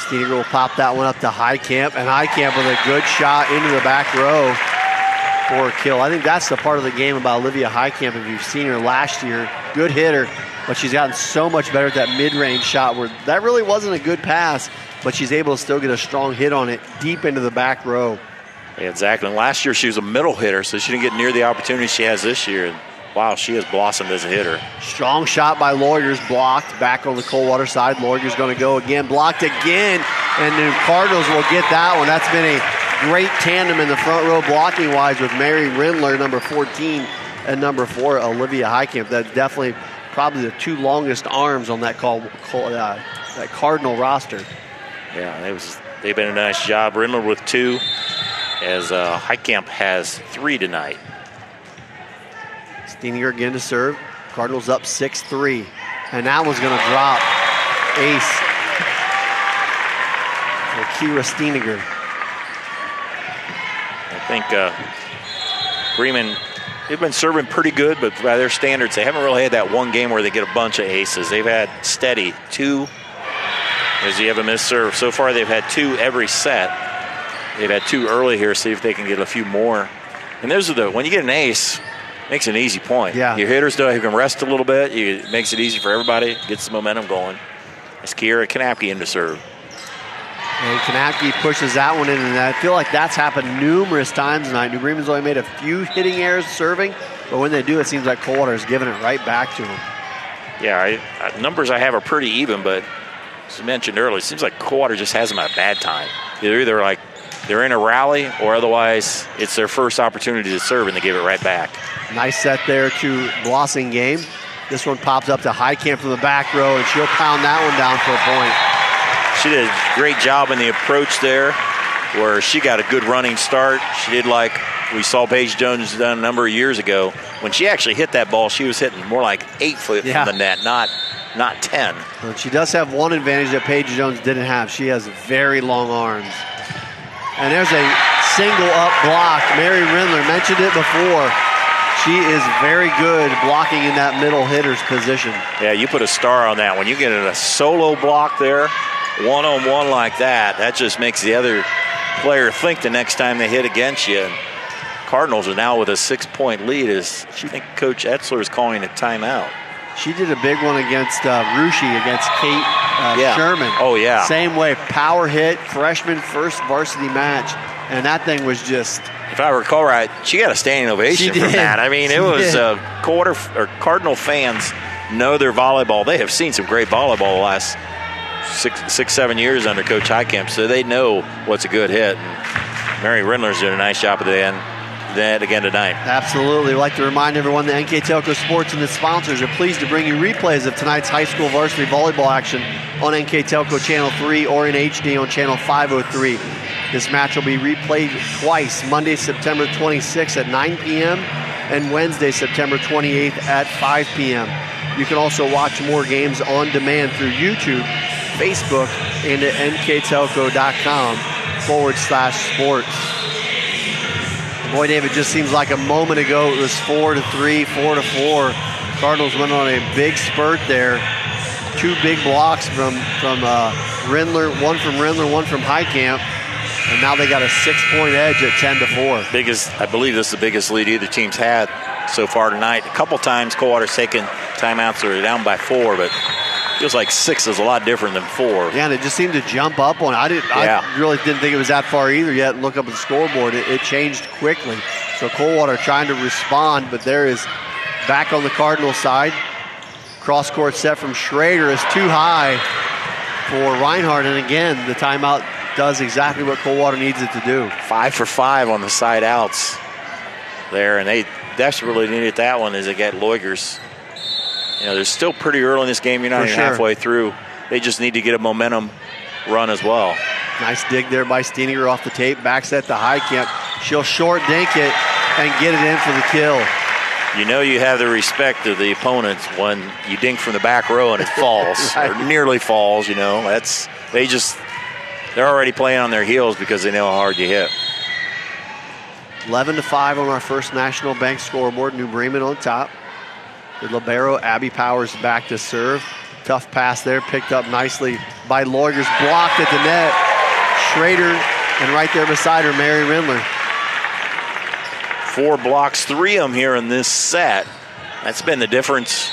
Steininger will pop that one up to Highcamp, and Highcamp with a good shot into the back row for a kill. I think that's the part of the game about Olivia Highcamp. If you've seen her last year, good hitter, but she's gotten so much better at that mid-range shot where that really wasn't a good pass, but she's able to still get a strong hit on it deep into the back row. Yeah, exactly. And last year she was a middle hitter, so she didn't get near the opportunity she has this year. And wow, she has blossomed as a hitter. Strong shot by Loigers, blocked back on the Coldwater side. Loigers going to go again, blocked again, and the Cardinals will get that one. That's been a great tandem in the front row blocking wise with Mary Rindler, number 14, and number 4, Olivia Highcamp. That's definitely probably the 2 longest arms on that that Cardinal roster. Yeah, they've been a nice job. Rindler with 2. As Highcamp has 3 tonight. Steininger again to serve. Cardinals up 6-3. And that one's going to drop. Ace for Kira Steininger. I think Bremen, they've been serving pretty good, but by their standards, they haven't really had that one game where they get a bunch of aces. They've had steady 2 as you have a missed serve. So far, they've had 2 every set. They've had 2 early here, see if they can get a few more. And those are when you get an ace, it makes an easy point. Yeah. Your hitters can rest a little bit. It makes it easy for everybody, gets the momentum going. It's Kiera Knapke in to serve. And Knapke pushes that one in, and I feel like that's happened numerous times tonight. New Bremen's only made a few hitting errors serving, but when they do, it seems like Coldwater is giving it right back to them. Yeah, numbers I have are pretty even, but as I mentioned earlier, it seems like Coldwater just has them at a bad time. They're either like they're in a rally, or otherwise it's their first opportunity to serve and they give it right back. Nice set there to Blossing Game. This one pops up to Highcamp from the back row, and she'll pound that one down for a point. She did a great job in the approach there, where she got a good running start. She did like we saw Paige Jones done a number of years ago. When she actually hit that ball, she was hitting more like 8 foot from the net, not 10. But she does have one advantage that Paige Jones didn't have. She has very long arms. And there's a single up block. Mary Rindler mentioned it before. She is very good blocking in that middle hitter's position. Yeah, you put a star on that. When you get in a solo block there, one-on-one like that, that just makes the other player think the next time they hit against you. And Cardinals are now with a 6-point lead as I think Coach Etzler is calling a timeout. She did a big one against Rushi, against Kate Sherman. Oh, yeah. Same way, power hit, freshman first varsity match. And that thing was just... If I recall right, she got a standing ovation from that. I mean, it was Cardinal fans know their volleyball. They have seen some great volleyball the last 6-7 years under Coach Highcamp, so they know what's a good hit. And Mary Rindler's doing a nice job at the end. That again tonight. Absolutely. We'd like to remind everyone that NKTelco Sports and its sponsors are pleased to bring you replays of tonight's high school varsity volleyball action on NKTelco Channel 3 or in HD on Channel 503. This match will be replayed twice, Monday, September 26th at 9 p.m. and Wednesday, September 28th at 5 p.m. You can also watch more games on demand through YouTube, Facebook, and at nktelco.com/sports. Boy, David, just seems like a moment ago it was 4-3, 4-4. Cardinals went on a big spurt there. 2 big blocks from Rindler, one from Rindler, one from Highcamp. And now they got a 6-point edge at 10-4. I believe this is the biggest lead either team's had so far tonight. A couple times Coldwater's taken timeouts, they're down by 4, but feels like 6 is a lot different than 4. Yeah, and it just seemed to jump up on it. I really didn't think it was that far either yet. Look up at the scoreboard. It changed quickly. So Coldwater trying to respond, but there is back on the Cardinal side. Cross-court set from Schrader is too high for Reinhardt. And again, the timeout does exactly what Coldwater needs it to do. 5 for 5 on the side outs there, and they desperately needed that one as they get Loigers. You know, they're still pretty early in this game. You're not even halfway through. They just need to get a momentum run as well. Nice dig there by Steininger off the tape. Back set to Highcamp. She'll short dink it and get it in for the kill. You know you have the respect of the opponents when you dink from the back row and it falls or nearly falls. You know, they're already playing on their heels because they know how hard you hit. 11-5 on our first National Bank scoreboard. New Bremen on top. The libero, Abby Powers, back to serve. Tough pass there, picked up nicely by Loigers. Blocked at the net. Schrader, and right there beside her, Mary Rindler. 4 blocks, 3 of them here in this set. That's been the difference.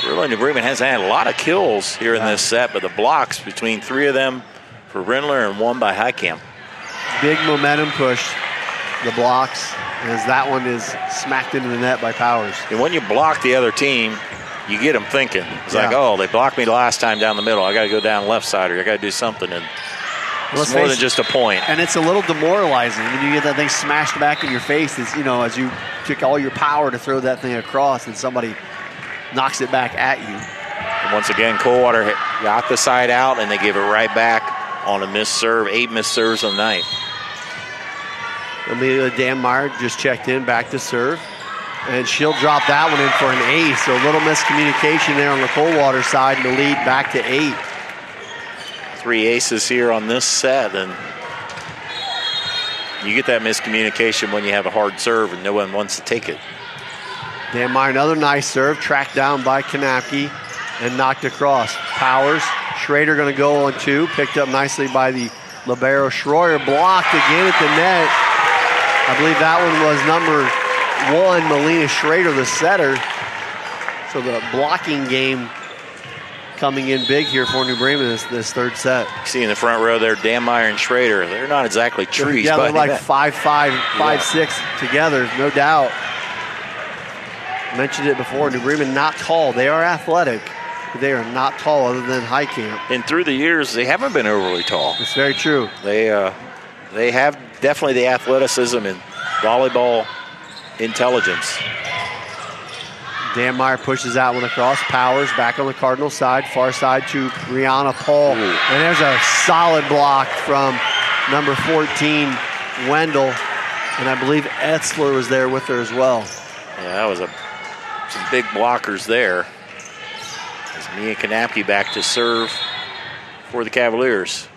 Really, New Bremen has had a lot of kills here in this set, but the blocks between 3 of them for Rindler and 1 by Highcamp. Big momentum push, the blocks, as that one is smacked into the net by Powers. And when you block the other team, you get them thinking. It's like, oh, they blocked me last time down the middle. I got to go down left side, or I got to do something. And it's more than just a point. And it's a little demoralizing when you get that thing smashed back in your face. As you took all your power to throw that thing across, and somebody knocks it back at you. And once again, Coldwater got the side out, and they give it right back on a missed serve. 8 missed serves on the night. Amelia Danmeyer just checked in, back to serve. And she'll drop that one in for an ace. So a little miscommunication there on the Coldwater side, and the lead back to 8. 3 aces here on this set, and you get that miscommunication when you have a hard serve and no one wants to take it. Danmeyer, another nice serve, tracked down by Kanapke and knocked across. Powers, Schrader going to go on 2, picked up nicely by the libero. Schroyer blocked again at the net. I believe that one was number 1, Melina Schrader, the setter. So the blocking game coming in big here for New Bremen this third set. You see in the front row there, Danmeyer and Schrader. They're not exactly trees. Yeah, they're like 5'5", 5'6" together, no doubt. Mentioned it before, New Bremen not tall. They are athletic, but they are not tall other than Highcamp. And through the years, they haven't been overly tall. It's very true. They they have definitely the athleticism and volleyball intelligence. Dan Meyer pushes that one across. Powers back on the Cardinals side, far side to Brianna Paul. Ooh. And there's a solid block from number 14, Wendell. And I believe Etzler was there with her as well. Yeah, that was some big blockers there. As Mia Kanapke back to serve for the Cavaliers.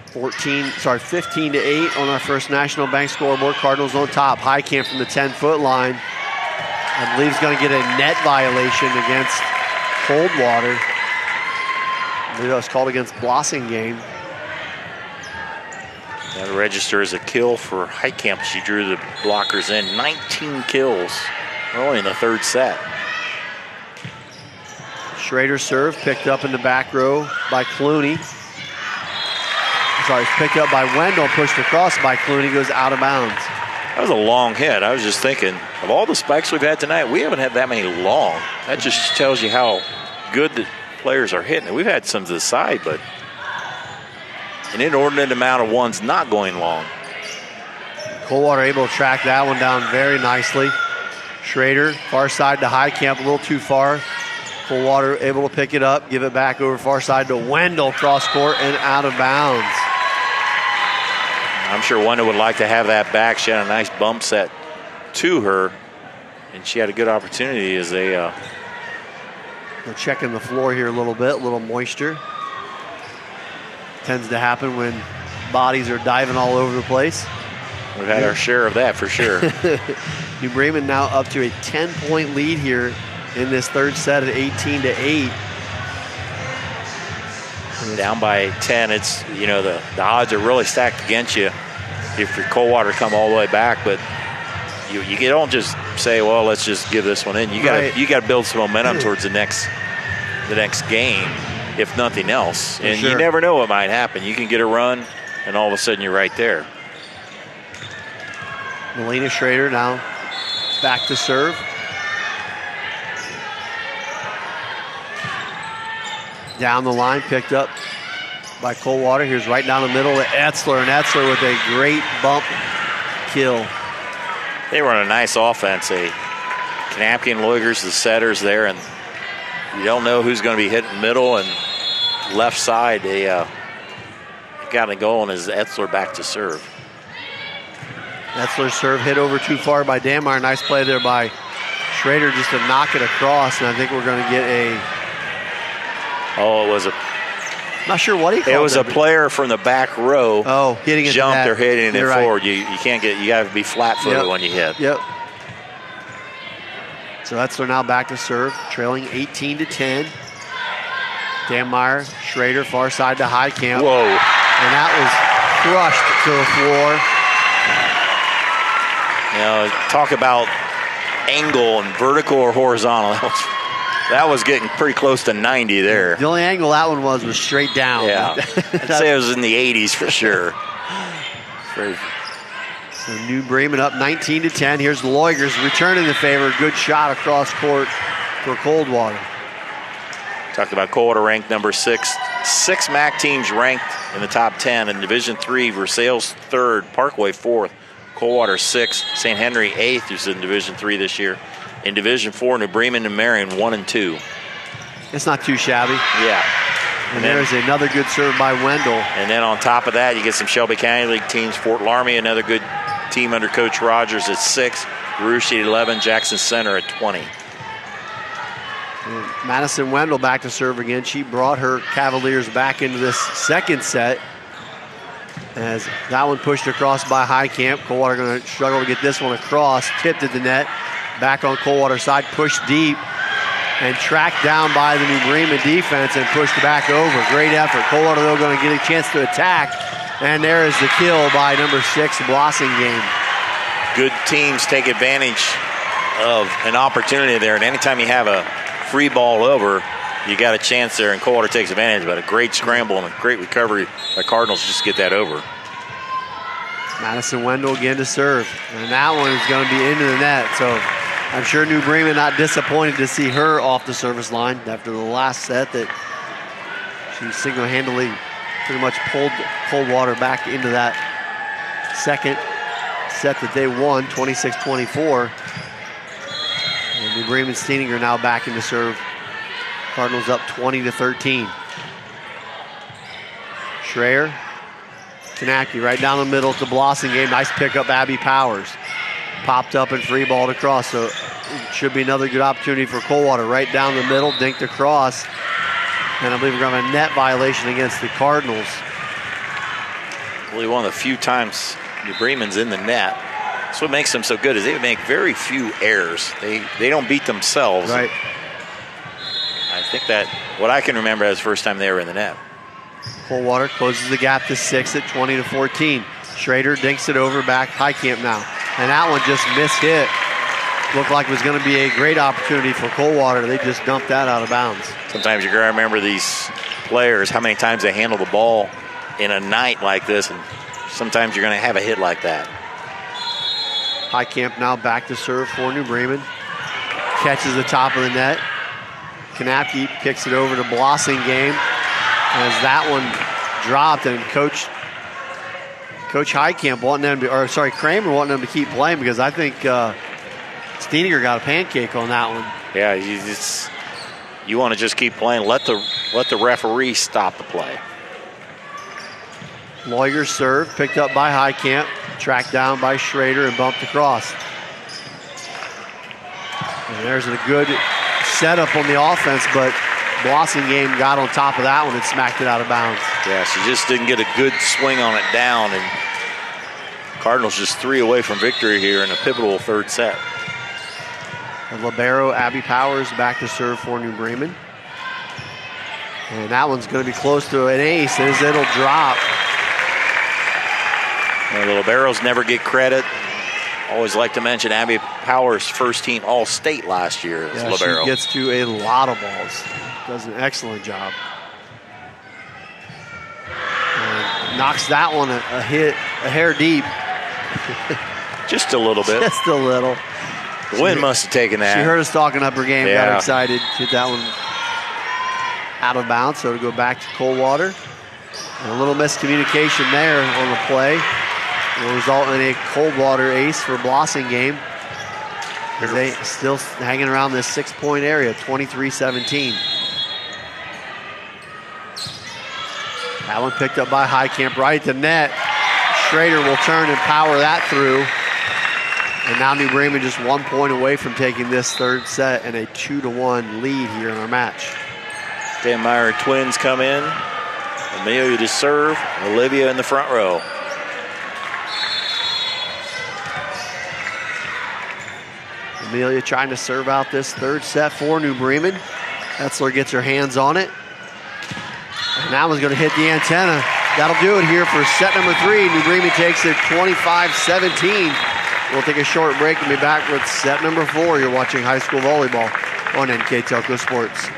15-8 on our first National Bank scoreboard. Cardinals on top. Heitkamp from the 10-foot line. I believe he's going to get a net violation against Coldwater. I believe that was called against Blossingame. That register as a kill for Heitkamp. She drew the blockers in. 19 kills. We're only in the third set. Schrader serve, picked up in the back row by Clooney. Sorry, it's picked up by Wendell, pushed across by Clooney, goes out of bounds. That was a long hit. I was just thinking, of all the spikes we've had tonight, we haven't had that many long. That just tells you how good the players are hitting it. We've had some to the side, but an inordinate amount of ones not going long. Coldwater able to track that one down very nicely. Schrader, far side to Heitkamp, a little too far. Coldwater able to pick it up, give it back over far side to Wendell, cross court and out of bounds. I'm sure Wendell would like to have that back. She had a nice bump set to her, and she had a good opportunity as they They're checking the floor here a little bit, a little moisture. Tends to happen when bodies are diving all over the place. We've had our share of that for sure. New Bremen now up to a 10-point lead here in this third set at 18-8. Down by 10, it's, you know, the odds are really stacked against you if your Coldwater come all the way back, but you don't just say, well, let's just give this one in. You got to build some momentum towards the next game, if nothing else. And you never know what might happen. You can get a run, and all of a sudden you're right there. Melina Schrader now back to serve. Down the line, picked up by Coldwater. Here's right down the middle to Etzler, and Etzler with a great bump kill. They run a nice offense. Kanapke and Loigers, the setters there, and you don't know who's going to be hitting middle and left side. They got it going as Etzler back to serve. Etzler's serve hit over too far by Danmeyer. Nice play there by Schrader just to knock it across, and I think we're going to get a... Oh, it was not sure what he called. It was a player from the back row. Oh, hitting it. Jumped or hitting it forward. Right. You can't get. You got to be flat-footed when you hit. Yep. So Etzler now back to serve, trailing 18-10. Danmeyer, Schrader, far side to Heitkamp. Whoa! And that was crushed to the floor. You know, talk about angle and vertical or horizontal. That was getting pretty close to 90 there. The only angle that one was straight down. Yeah, I'd say it was in the 80s for sure. So New Bremen up 19-10. Here's the Loigers returning the favor. Good shot across court for Coldwater. Talked about Coldwater ranked number 6. 6 MAC teams ranked in the top 10. In Division III, Versailles 3rd, Parkway 4th, Coldwater 6th, St. Henry 8th, who's in Division III this year. In Division 4, New Bremen and Marion 1 and 2. It's not too shabby. Yeah. And there's another good serve by Wendell. And then on top of that, you get some Shelby County League teams. Fort Laramie, another good team under Coach Rogers at 6. Rouge at 11. Jackson Center at 20. And Madison Wendell back to serve again. She brought her Cavaliers back into this second set. As that one pushed across by Heitkamp. Coldwater going to struggle to get this one across. Tipped at the net. Back on Coldwater side, pushed deep and tracked down by the New Bremen defense and pushed back over. Great effort. Coldwater, though, going to get a chance to attack. And there is the kill by number 6, Blossingame. Good teams take advantage of an opportunity there. And anytime you have a free ball over, you got a chance there, and Coldwater takes advantage. But a great scramble and a great recovery by Cardinals just to get that over. Madison Wendell again to serve. And that one is going to be into the net. So I'm sure New Bremen not disappointed to see her off the service line after the last set that she single-handedly pretty much pulled Coldwater back into that second set that they won, 26-24. And New Bremen Steininger now back into serve. Cardinals up 20-13. Schreier, Kanaki right down the middle to Blossing game. Nice pickup, Abby Powers. Popped up and free balled across, so it should be another good opportunity for Coldwater. Right down the middle, dinked across. And I believe we're going to have a net violation against the Cardinals. Really one of the few times New Bremen's in the net. That's what makes them so good, is they make very few errors. They don't beat themselves. Right. I think that what I can remember as the first time they were in the net. Coldwater closes the gap to 6 at 20-14. Schrader dinks it over back Heitkamp now. And that one just mishit. Looked like it was going to be a great opportunity for Coldwater. They just dumped that out of bounds. Sometimes you're going to remember these players, how many times they handle the ball in a night like this, and sometimes you're going to have a hit like that. Heitkamp now back to serve for New Bremen. Catches the top of the net. Kanapke kicks it over to Blossing game. As that one dropped, and Coach Heitkamp wanting them to, or sorry, Kramer wanting them to keep playing, because I think Steininger got a pancake on that one. Yeah, you want to just keep playing. Let the referee stop the play. Lawyer's serve, picked up by Heitkamp, tracked down by Schrader and bumped across. And there's a good setup on the offense, but Blossing game got on top of that one and smacked it out of bounds. Yeah, she just didn't get a good swing on it down, and Cardinals just 3 away from victory here in a pivotal third set. And libero Abby Powers back to serve for New Bremen. And that one's going to be close to an ace as it'll drop. The liberos never get credit. Always like to mention Abby Powers, first team All-State last year as libero. She gets to a lot of balls. Does an excellent job. And knocks that one a hair deep. Just a little bit. Just a little. The wind must have taken that. She heard us talking up her game, Yeah. got excited, hit that one out of bounds, so it'll go back to Coldwater. And a little miscommunication there on the play will result in a Coldwater ace for Blossing game. They still hanging around this 6-point area, 23-17. That one picked up by Heitkamp right at the net. Schrader will turn and power that through. And now New Bremen just 1 point away from taking this third set and a 2-1 lead here in our match. Stanmeyer twins come in. Amelia to serve. Olivia in the front row. Amelia trying to serve out this third set for New Bremen. Etzler gets her hands on it. And that one's going to hit the antenna. That'll do it here for set number 3. New Bremen takes it 25-17. We'll take a short break and be back with set number 4. You're watching high school volleyball on NKTelco Sports.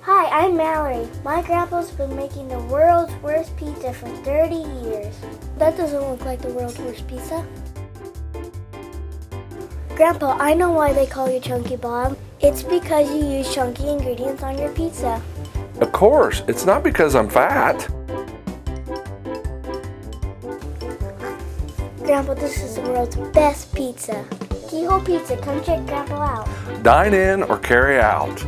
I'm Mallory. My grandpa's been making the world's worst pizza for 30 years. That doesn't look like the world's worst pizza. Grandpa, I know why they call you Chunky Bob. It's because you use chunky ingredients on your pizza. Of course, it's not because I'm fat. Grandpa, this is the world's best pizza. Keyhole Pizza, come check Grandpa out. Dine in or carry out.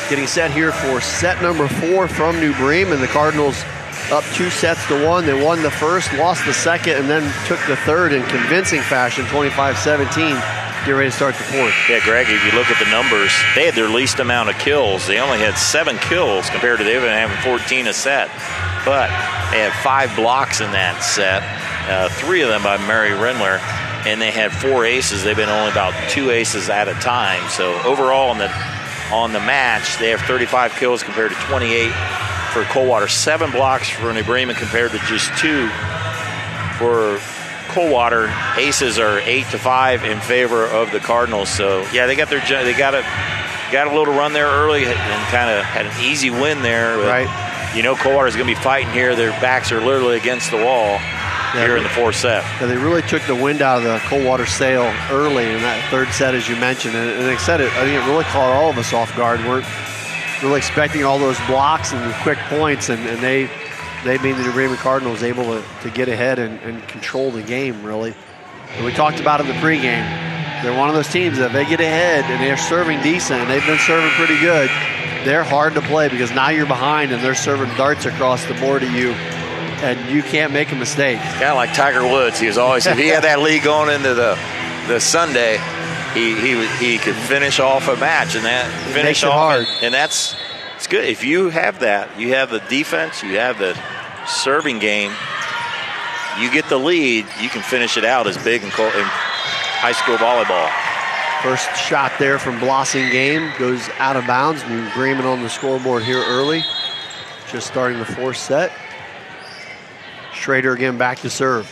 Getting set here for set number 4 from New Bremen. The Cardinals up 2-1. They won the first, lost the second, and then took the third in convincing fashion, 25-17. Get ready to start the fourth. Yeah, Greg, if you look at the numbers, they had their least amount of kills. They only had 7 kills compared to they've been having 14 a set. But they had 5 blocks in that set, 3 of them by Mary Rendler, and they had 4 aces. They've been only about 2 aces at a time. So overall on the match, they have 35 kills compared to 28 for Coldwater. 7 blocks for New Bremen compared to just 2 for Coldwater. Aces are 8-5 in favor of the Cardinals. So yeah, they got a little run there early and kind of had an easy win there. Right. You know, Coldwater's going to be fighting here. Their backs are literally against the wall here in the 4th set. Yeah, they really took the wind out of the Coldwater sail early in that 3rd set, as you mentioned. And I think it really caught all of us off guard. We're really expecting all those blocks and quick points, and they being the New Bremen Cardinals, able to get ahead and control the game, really. And we talked about it in the pregame. They're one of those teams that if they get ahead and they're serving decent, and they've been serving pretty good, they're hard to play because now you're behind and they're serving darts across the board at you, and you can't make a mistake. Kind of like Tiger Woods. He was always, if he had that lead going into the Sunday, he could finish off a match, and that finish off hard. And it's good. If you have that, you have the defense, you have the serving game, you get the lead, you can finish it out as big in high school volleyball. First shot there from Blossing Game goes out of bounds. New Bremen on the scoreboard here early. Just starting the 4th set. Schrader again back to serve.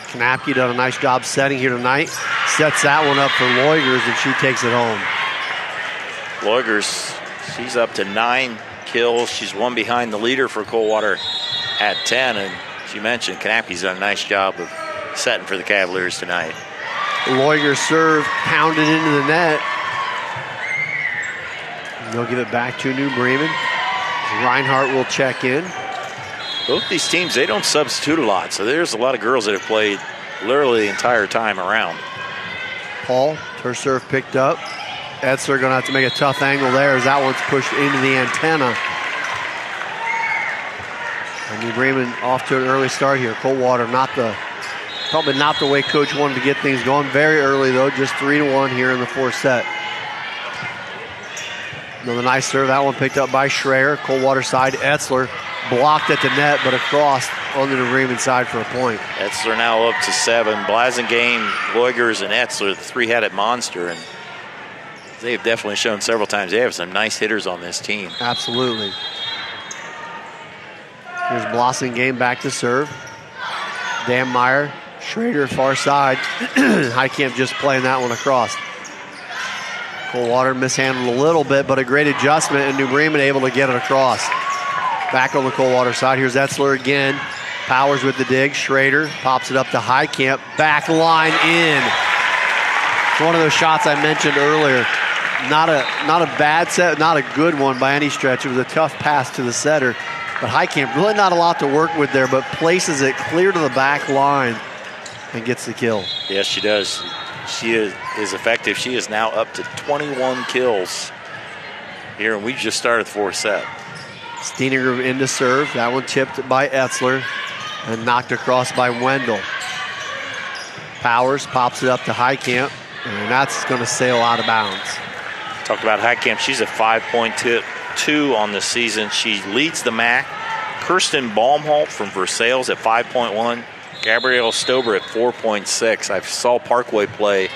Knapke done a nice job setting here tonight. Sets that one up for Leugers, and she takes it home. Leugers, she's up to 9 kills. She's one behind the leader for Coldwater at 10. And she mentioned Knapke's done a nice job of setting for the Cavaliers tonight. Leugers serve pounded into the net. And they'll give it back to New Bremen. Reinhardt will check in. Both these teams, they don't substitute a lot, so there's a lot of girls that have played literally the entire time around. Paul, her serve picked up. Etzler going to have to make a tough angle there as that one's pushed into the antenna. And New Bremen off to an early start here. Coldwater probably not the way coach wanted to get things going. Very early though, just 3-1 here in the 4th set. Another nice serve, that one picked up by Schreier. Coldwater side, Etzler blocked at the net, but across on the New Bremen side for a point. Etzler now up to 7. Blasingame, Leugers, and Etzler, the 3-headed monster, and they've definitely shown several times they have some nice hitters on this team. Absolutely. Here's Blossing Game back to serve. Dan Meyer, Schrader far side. Heitkamp just playing that one across. Coldwater mishandled a little bit, but a great adjustment, and New Bremen able to get it across. Back on the Coldwater side, here's Etzler again. Powers with the dig. Schrader pops it up to Heitkamp. Back line in. It's one of those shots I mentioned earlier. Not a bad set, not a good one by any stretch. It was a tough pass to the setter. But Heitkamp, really not a lot to work with there, but places it clear to the back line and gets the kill. Yes, she does. She is effective. She is now up to 21 kills here, and we just started the 4th set. Steininger into serve. That one tipped by Etzler and knocked across by Wendell. Powers pops it up to Heitkamp, and that's going to sail out of bounds. Talk about Heitkamp. She's a 5.2 on the season. She leads the MAC. Kirsten Baumholt from Versailles at 5.1. Gabrielle Stober at 4.6. I saw Parkway play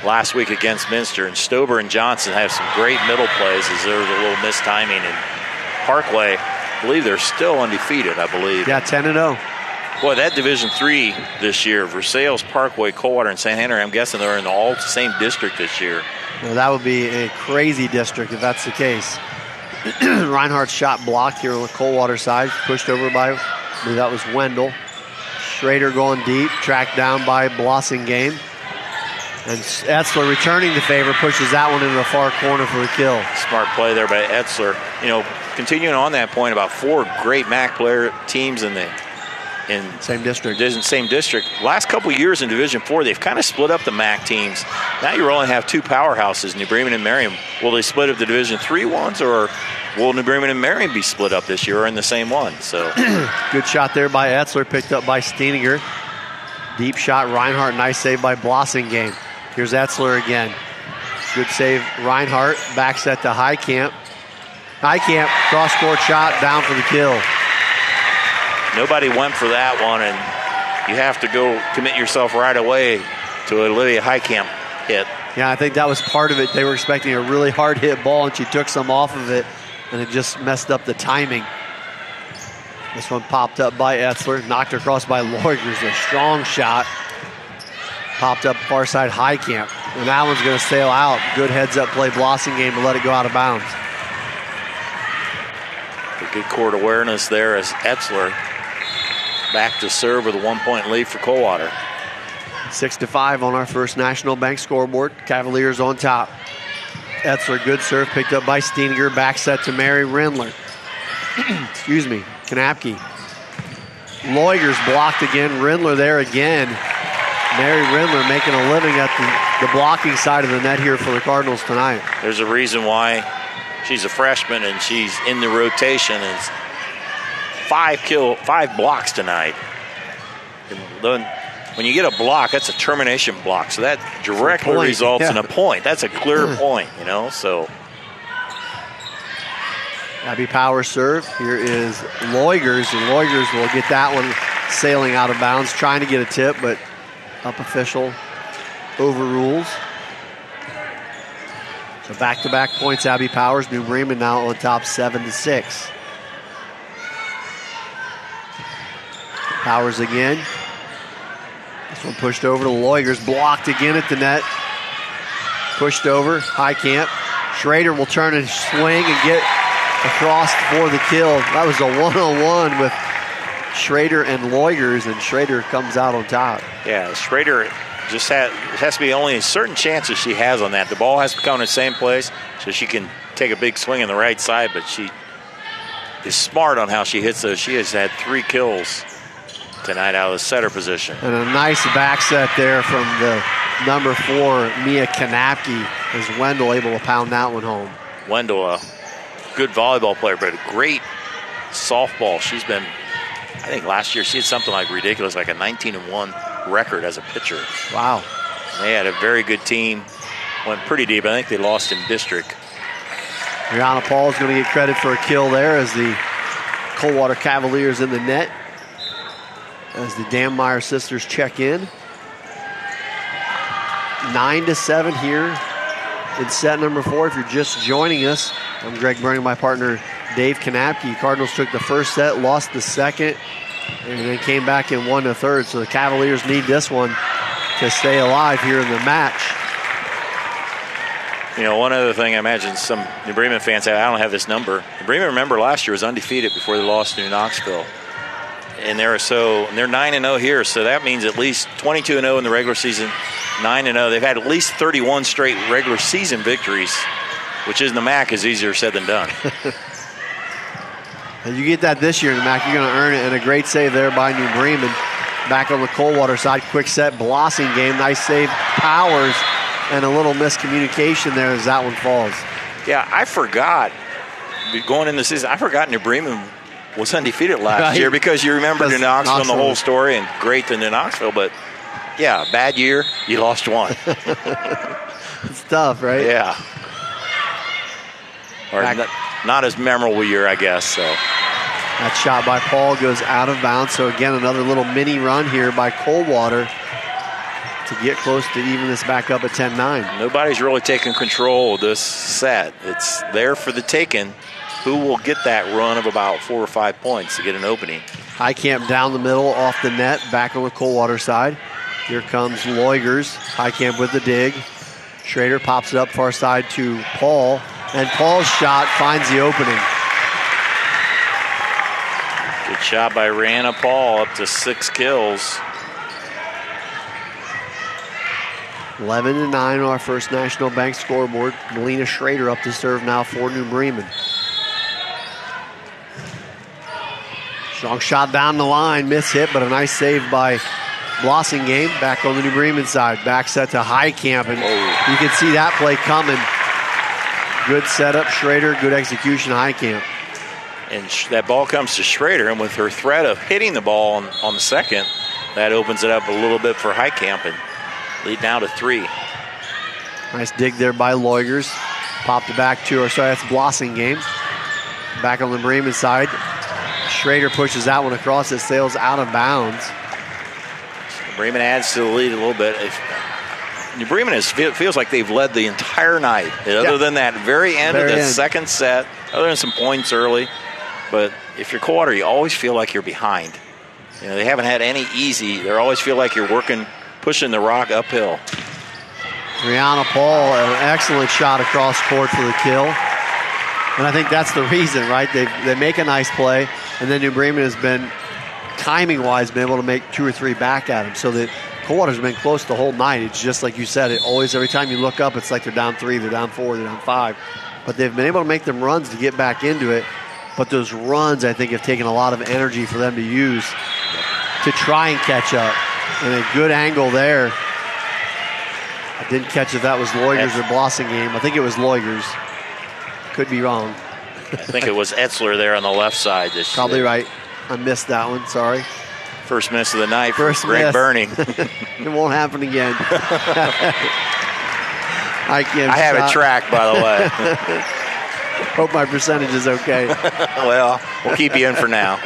last week against Minster, and Stober and Johnson have some great middle plays as there was a little mistiming. And Parkway, I believe they're still undefeated, I believe. Yeah, 10-0. Boy, that Division III this year, Versailles, Parkway, Coldwater, and St. Henry, I'm guessing they're in all the same district this year. Well, that would be a crazy district if that's the case. Reinhardt's shot blocked here on the Coldwater side, pushed over by, I believe that was Wendell. Schrader going deep, tracked down by Blossing Game. And Etzler returning the favor, pushes that one into the far corner for the kill. Smart play there by Etzler. You know, continuing on that point about 4 great MAC player teams in same district. Same district. Last couple years in Division IV, they've kind of split up the MAC teams. Now you only have 2 powerhouses, New Bremen and Merriam. Will they split up the Division III ones, or will New Bremen and Merriam be split up this year or in the same one? So good shot there by Etzler, picked up by Steininger. Deep shot, Reinhardt, nice save by Blossing Game. Here's Etzler again. Good save, Reinhardt. Back set to Heitkamp. Heitkamp, cross-court shot, down for the kill. Nobody went for that one, and you have to go commit yourself right away to Olivia Heitkamp hit. Yeah, I think that was part of it. They were expecting a really hard hit ball, and she took some off of it. and it just messed up the timing. This one popped up by Etzler, knocked across by Leugers, a strong shot. Popped up far side Highcamp, and that one's going to sail out. Good heads-up play, Blossingame to let it go out of bounds. A good court awareness there as Etzler back to serve with a 1-point lead for Coldwater. 6-5 on our First National Bank scoreboard. Cavaliers on top. Etzler, good serve, picked up by Steininger. Back set to Mary Rindler. Excuse me, Knapke. Leugers blocked again. Rindler there again. Mary Rindler making a living at the blocking side of the net here for the Cardinals tonight. There's a reason why she's a freshman and she's in the rotation. It's 5 blocks tonight. And then when you get a block, that's a termination block. So that directly results in a point. That's a clear point, you know, so. Abby Powers serve. Here is Leugers, and Leugers will get that one sailing out of bounds, trying to get a tip, but up official overrules. So back-to-back points, Abby Powers. New Bremen now on top 7-6. Powers again. This one pushed over to Leugers, blocked again at the net. Pushed over, Highcamp. Schrader will turn and swing and get across for the kill. That was a one-on-one with Schrader and Leugers, and Schrader comes out on top. Yeah, Schrader just has to be only certain chances she has on that. The ball has to come in the same place so she can take a big swing on the right side, but she is smart on how she hits those. She has had 3 kills tonight out of the setter position. And a nice back set there from the number 4, Mia Knapke, as Wendell able to pound that one home. Wendell, a good volleyball player, but a great softball. She's been, I think last year she had something like ridiculous, like a 19-1 record as a pitcher. Wow. They had a very good team, went pretty deep. I think they lost in district. Brianna Paul is going to get credit for a kill there as the Coldwater Cavaliers in the net. As the Dammmeyer sisters check in. 9-7 here in set number 4. If you're just joining us, I'm Greg Burning, my partner Dave Knapke. Cardinals took the first set, lost the second, and then came back and won the third. So the Cavaliers need this one to stay alive here in the match. You know, one other thing I imagine some New Bremen fans have, I don't have this number. New Bremen, remember, last year was undefeated before they lost to New Knoxville. And they're 9-0 here, so that means at least 22-0 in the regular season, 9-0. They've had at least 31 straight regular season victories, which in the MAC is easier said than done. And you get that this year in the MAC, you're going to earn it. And a great save there by New Bremen. Back on the Coldwater side, quick set, Blossingame, nice save, Powers, and a little miscommunication there as that one falls. Yeah, I forgot, going into the season, I forgot New Bremen was undefeated last year because you remember New Knoxville and the whole story, and great to New Knoxville, but yeah, bad year, you lost one. It's tough, right? Yeah. Or not as memorable year, I guess. So that shot by Paul goes out of bounds. So again, another little mini run here by Coldwater to get close to even this back up at 10-9. Nobody's really taking control of this set. It's there for the taking. Who will get that run of about 4 or 5 points to get an opening? Highcamp down the middle, off the net, back on the Coldwater side. Here comes Leugers. Highcamp with the dig. Schrader pops it up far side to Paul, and Paul's shot finds the opening. Good shot by Rihanna Paul, up to 6 kills. 11-9 on our First National Bank scoreboard. Melina Schrader up to serve now for New Bremen. Strong shot down the line, miss hit, but a nice save by Blossingame. Back on the New Bremen side, back set to Highcamp, and you can see that play coming. Good setup, Schrader, good execution, Highcamp. And that ball comes to Schrader, and with her threat of hitting the ball on the second, that opens it up a little bit for Highcamp, and lead now to 3. Nice dig there by Leugers. Popped it back to her, sorry, that's Blossingame. Back on the Bremen side. Schrader pushes that one across. It sails out of bounds. Bremen adds to the lead a little bit. New Bremen feels like they've led the entire night. Other than that very end of the second set, other than some points early. But if you're Coldwater, you always feel like you're behind. You know, they haven't had any easy. They always feel like you're pushing the rock uphill. Brianna Paul, an excellent shot across court for the kill. And I think that's the reason, right? They make a nice play, and then New Bremen has been, timing-wise, been able to make 2 or 3 back at them. So that Coldwater's been close the whole night. It's just like you said, it always, every time you look up, it's like they're down 3, they're down 4, they're down 5. But they've been able to make them runs to get back into it. But those runs, I think, have taken a lot of energy for them to use to try and catch up. And a good angle there. I didn't catch if that was Loigers or Blossingame. I think it was Loigers. Could be wrong. I think it was Etzler there on the left side. Probably right. I missed that one. Sorry. First miss of the night for First Greg miss. Burning. It won't happen again. I have it tracked, by the way. Hope my percentage is okay. Well, we'll keep you in for now.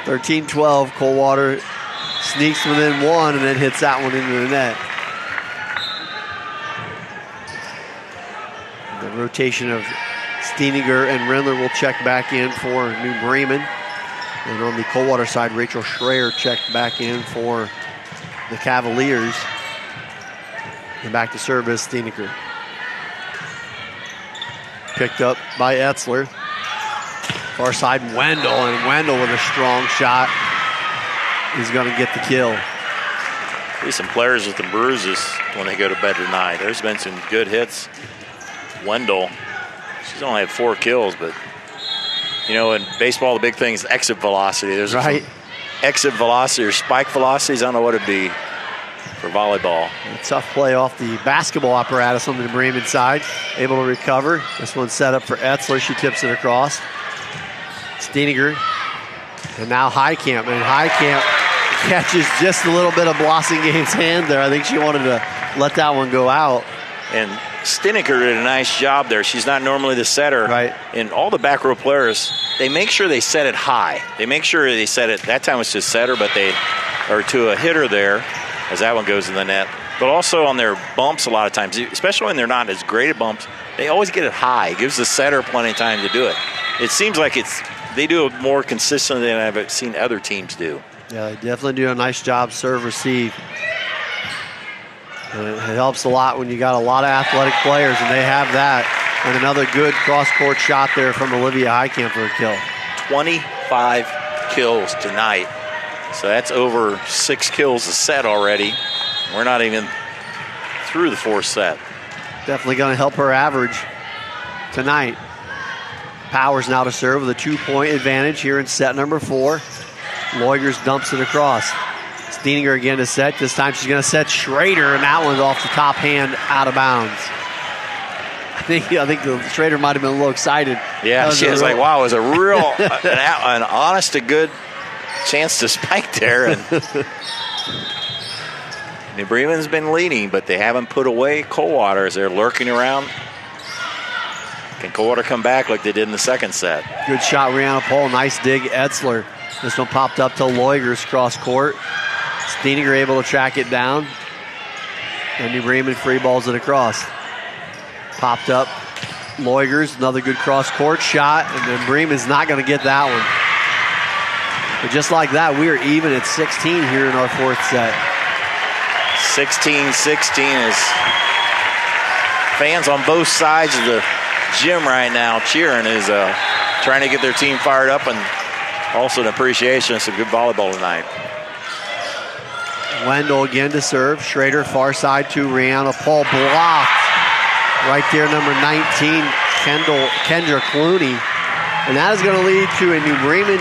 13-12, Coldwater sneaks within 1 and then hits that one into the net. The rotation of Steininger and Rindler will check back in for New Bremen. And on the Coldwater side, Rachel Schreier checked back in for the Cavaliers. And back to service, Steininger. Picked up by Etzler. Far side, Wendell, and Wendell with a strong shot is going to get the kill. See some players with the bruises when they go to bed tonight. There's been some good hits. Wendell, she's only had 4 kills, but you know, in baseball, the big thing is exit velocity. There's right. Exit velocity or spike velocities. I don't know what it'd be for volleyball. A tough play off the basketball apparatus on the Bremen side. Able to recover. This one's set up for Etzler. She tips it across. Steininger. And now Heitkamp. And Heitkamp catches just a little bit of Blossingame's hand there. I think she wanted to let that one go out. And Steininger did a nice job there. She's not normally the setter. Right. And all the back row players, they make sure they set it high. They make sure they set it. That time it's to setter, but or to a hitter there, as that one goes in the net. But also on their bumps a lot of times, especially when they're not as great at bumps, they always get it high. It gives the setter plenty of time to do it. It seems like they do it more consistently than I've seen other teams do. Yeah, they definitely do a nice job serve receive. And it helps a lot when you got a lot of athletic players, and they have that. And another good cross-court shot there from Olivia Heitkamp for a kill. 25 kills tonight. So that's over 6 kills a set already. We're not even through the 4th set. Definitely going to help her average tonight. Powers now to serve with a 2-point advantage here in set number 4. Loigers dumps it across. Steininger again to set. This time she's going to set Schrader, and that one's off the top hand, out of bounds. I think the Schrader might have been a little excited. Yeah, she was like, wow, it was a real, an honest to good chance to spike there. And New Bremen's been leading, but they haven't put away Coldwater as they're lurking around. Can Coldwater come back like they did in the 2nd set? Good shot, Rihanna Paul. Nice dig, Etzler. This one popped up to Loigers cross court. Steininger able to track it down. And New Bremen free balls it across. Popped up. Loigers, another good cross court shot. And then Bremen's not going to get that one. But just like that, we are even at 16 here in our 4th set. 16-16 as fans on both sides of the gym right now cheering is trying to get their team fired up, and also an appreciation of some good volleyball tonight. Wendell again to serve. Schrader far side to Rihanna Paul, blocked. Right there, number 19, Kendra Clooney. And that is going to lead to a New Bremen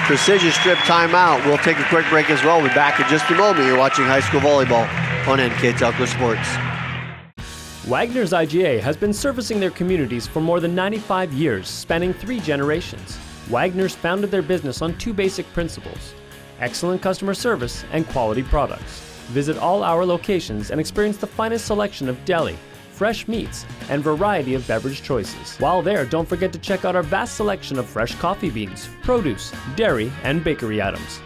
precision strip timeout. We'll take a quick break as well. We'll be back in just a moment. You're watching high school volleyball on NKTelco Sports. Wagner's IGA has been servicing their communities for more than 95 years, spanning 3 generations. Wagner's founded their business on 2 basic principles: excellent customer service and quality products. Visit all our locations and experience the finest selection of deli, fresh meats, and variety of beverage choices. While there, don't forget to check out our vast selection of fresh coffee beans, produce, dairy, and bakery items.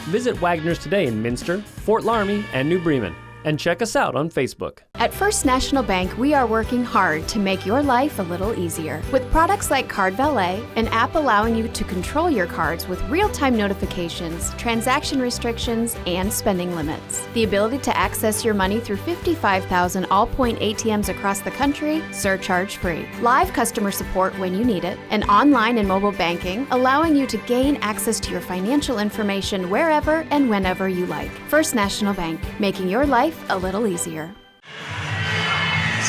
Visit Wagner's today in Minster, Fort Laramie, and New Bremen. And check us out on Facebook. At First National Bank, we are working hard to make your life a little easier. With products like Card Valet, an app allowing you to control your cards with real-time notifications, transaction restrictions, and spending limits. The ability to access your money through 55,000 all-point ATMs across the country, surcharge-free. Live customer support when you need it. And online and mobile banking, allowing you to gain access to your financial information wherever and whenever you like. First National Bank, making your life a little easier.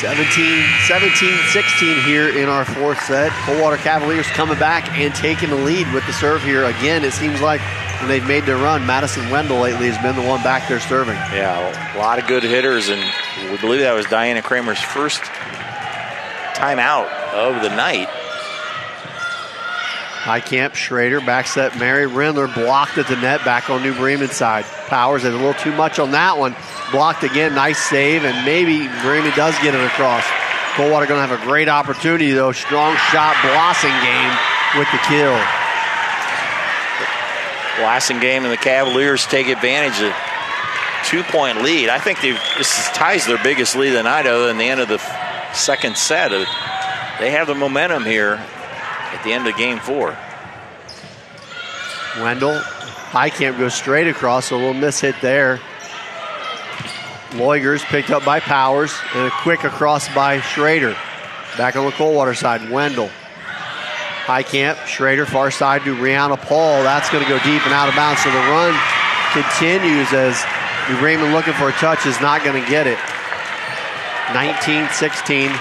17-16 here in our fourth set. Coldwater Cavaliers coming back and taking the lead with the serve here. Again, it seems like when they've made their run, Madison Wendell lately has been the one back there serving. Yeah, a lot of good hitters, and we believe that was Diana Kramer's first timeout of the night. Highcamp, Schrader, back set, Mary Rindler blocked at the net, back on New Bremen side. Powers had a little too much on that one. Blocked again, nice save, and maybe Bremen does get it across. Coldwater going to have a great opportunity, though. Strong shot, Blossingame with the kill. Blossingame and the Cavaliers take advantage of 2-point lead. I think this ties their biggest lead of the night, other than the end of the second set. They have the momentum here at the end of game 4. Wendell, Highcamp goes straight across, a little miss hit there. Loigers picked up by Powers, and a quick across by Schrader. Back on the Coldwater side, Wendell. Highcamp, Schrader, far side to Rihanna Paul. That's going to go deep and out of bounds, so the run continues as New Bremen looking for a touch is not going to get it. 19-16.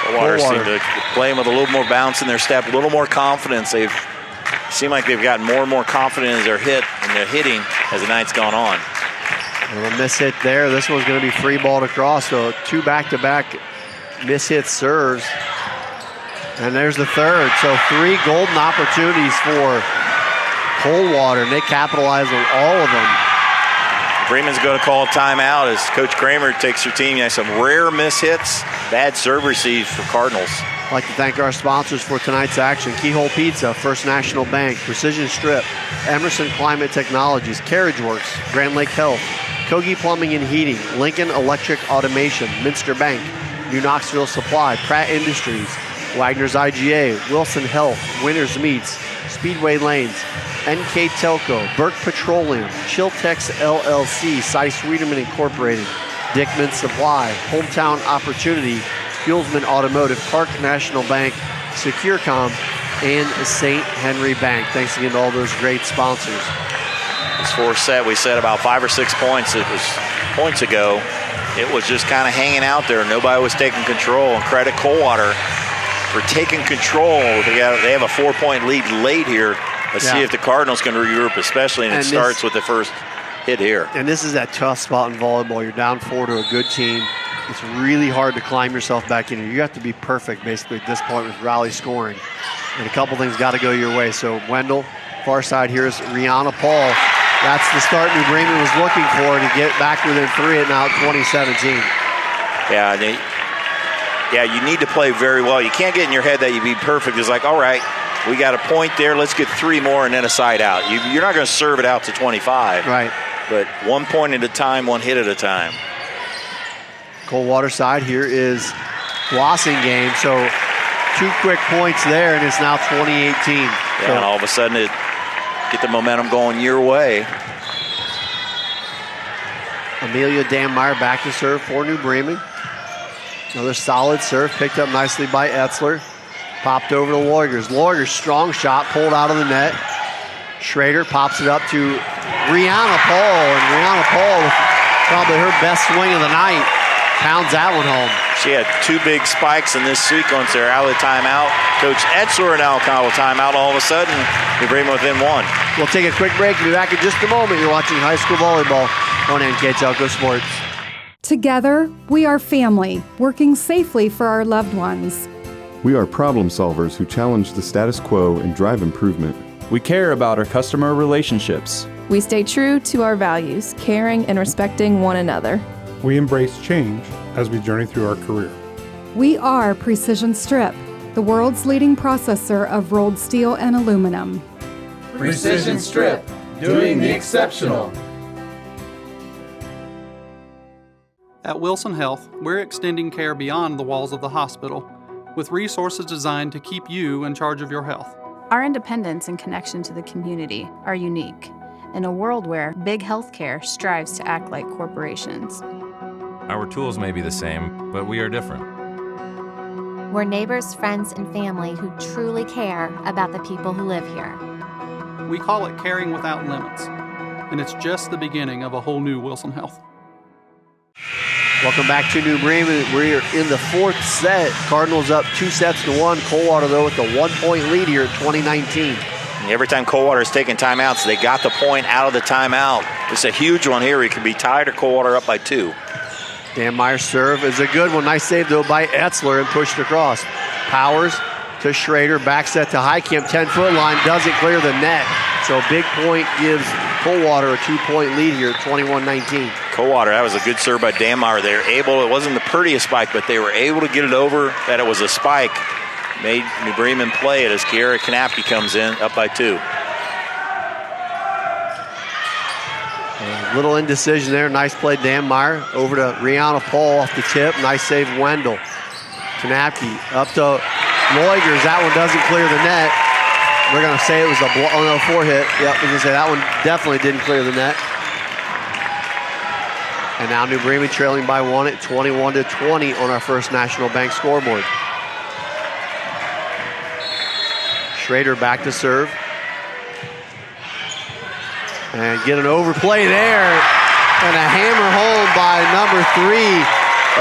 Coldwater seem to play them with a little more bounce in their step, a little more confidence. They've seemed like they've gotten more and more confident as they're hitting as the night's gone on. A little miss hit there. This one's going to be free balled across, so 2 back-to-back miss hit serves. And there's the third. So 3 golden opportunities for Coldwater, and they capitalize on all of them. Bremen's going to call a timeout as Coach Kramer takes her team. Some rare miss hits, bad serve receives for Cardinals. I'd like to thank our sponsors for tonight's action. Keyhole Pizza, First National Bank, Precision Strip, Emerson Climate Technologies, Carriage Works, Grand Lake Health, Kogi Plumbing and Heating, Lincoln Electric Automation, Minster Bank, New Knoxville Supply, Pratt Industries, Wagner's IGA, Wilson Health, Winners Meats, Speedway Lanes, NKTelco, Burke Petroleum, Chiltex LLC, Cy Sweeterman Incorporated, Dickman Supply, Hometown Opportunity, Fuelsman Automotive, Park National Bank, SecureCom, and St. Henry Bank. Thanks again to all those great sponsors. This fourth set, we said about 5 or 6 points. It was points ago. It was just kind of hanging out there. Nobody was taking control. And credit Coldwater for taking control. They have a 4-point lead late here. Let's see if the Cardinals can regroup, especially, and it starts with the first hit here. And this is that tough spot in volleyball. You're down 4 to a good team. It's really hard to climb yourself back in here. You have to be perfect, basically, at this point with rally scoring. And a couple things got to go your way. So Wendell, far side here is Rihanna Paul. That's the start New Bremen was looking for to get back within 3 at now 2017. Yeah, you need to play very well. You can't get in your head that you'd be perfect. It's like, all right, we got a point there. Let's get 3 more and then a side out. You're not going to serve it out to 25. Right. But 1 point at a time, 1 hit at a time. Coldwater side here is Blossingame. So 2 quick points there, and it's now 2018. Yeah, and all of a sudden it get the momentum going your way. Amelia Danmeyer back to serve for New Bremen. Another solid serve picked up nicely by Etzler. Popped over to Loigers. Loigers, strong shot, pulled out of the net. Schrader pops it up to Rihanna Paul, and Rihanna Paul with probably her best swing of the night. Pounds that one home. She had 2 big spikes in this sequence. They're out of the timeout. Coach Etzler now call a timeout. All of a sudden, New Bremen within 1. We'll take a quick break and be back in just a moment. You're watching high school volleyball on NKTelco Sports. Together, we are family, working safely for our loved ones. We are problem solvers who challenge the status quo and drive improvement. We care about our customer relationships. We stay true to our values, caring and respecting one another. We embrace change as we journey through our career. We are Precision Strip, the world's leading processor of rolled steel and aluminum. Precision Strip, doing the exceptional. At Wilson Health, we're extending care beyond the walls of the hospital with resources designed to keep you in charge of your health. Our independence and connection to the community are unique in a world where big healthcare strives to act like corporations. Our tools may be the same, but we are different. We're neighbors, friends, and family who truly care about the people who live here. We call it caring without limits, and it's just the beginning of a whole new Wilson Health. Welcome back to New Bremen. We're in the fourth set. Cardinals up 2-1. Coldwater, though, with a 1-point lead here at 2019. Every time Coldwater is taking timeouts, they got the point out of the timeout. It's a huge one here. It could be tied or Coldwater up by 2. Dan Meyer's serve is a good one. Nice save, though, by Etzler and pushed across. Powers to Schrader. Back set to Highcamp. 10-foot line. Doesn't clear the net. So a big point gives Coldwater a 2-point lead here at 21-19. Coldwater, that was a good serve by Dan Meyer. They were able, it wasn't the prettiest spike, but they were able to get it over, that it was a spike. Made New Bremen play it as Kiara Kanapke comes in, up by 2. A little indecision there. Nice play, Dan Meyer. Over to Rihanna Paul off the tip. Nice save, Wendell. Kanapke up to Loigers. That one doesn't clear the net. We're going to say it was a 4 hit. Yep, we're going to say that one definitely didn't clear the net. And now New Bremen trailing by 1 at 21-20 on our First National Bank scoreboard. Schrader back to serve. And get an overplay there. And a hammer home by number 3,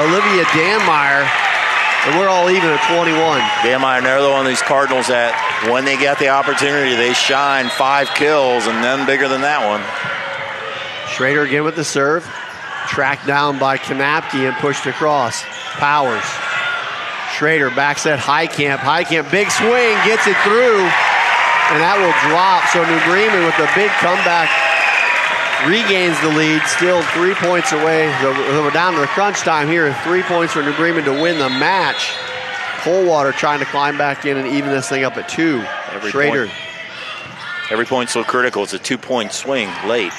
Olivia Danmeyer. And we're all even at 21. Danmeyer, another one of these Cardinals that when they get the opportunity, they shine. 5 kills and none bigger than that one. Schrader again with the serve. Tracked down by Kanapke and pushed across. Powers. Schrader back set Highcamp. Highcamp, big swing, gets it through. And that will drop. So New Bremen with a big comeback regains the lead. Still 3 points away. We're down to the crunch time here. 3 points for New Bremen to win the match. Coldwater trying to climb back in and even this thing up at 2. Schrader. Every point's so critical. It's a 2-point swing late.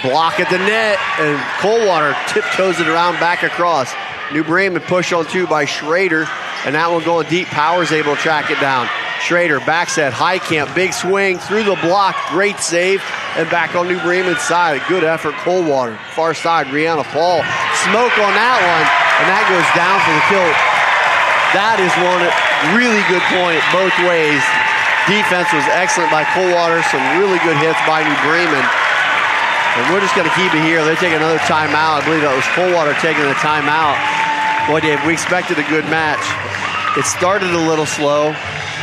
Block at the net, and Coldwater tiptoes it around back across. New Bremen push on 2 by Schrader, and that one going deep. Powers able to track it down. Schrader back set, Highcamp, big swing through the block, great save, and back on New Bremen's side. A good effort, Coldwater. Far side, Rihanna Paul. Smoke on that one, and that goes down for the kill. That is one really good point both ways. Defense was excellent by Coldwater, some really good hits by New Bremen. And we're just going to keep it here. They take another timeout. I believe that was Coldwater taking the timeout. Boy, Dave, we expected a good match. It started a little slow.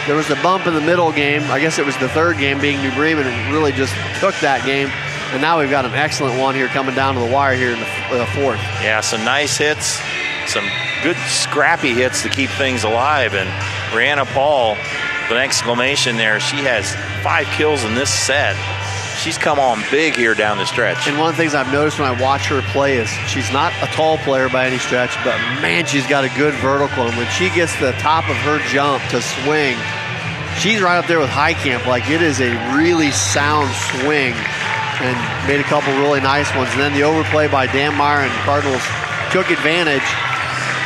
There was a bump in the middle game. I guess it was the third game being New Bremen, and really just took that game. And now we've got an excellent one here coming down to the wire here in the fourth. Yeah, some nice hits, some good scrappy hits to keep things alive. And Rihanna Paul, with an exclamation there, she has 5 kills in this set. She's come on big here down the stretch. And one of the things I've noticed when I watch her play is she's not a tall player by any stretch, but man, she's got a good vertical. And when she gets the top of her jump to swing, she's right up there with Highcamp. Like, it is a really sound swing, and made a couple really nice ones. And then the overplay by Dan Meyer, and Cardinals took advantage.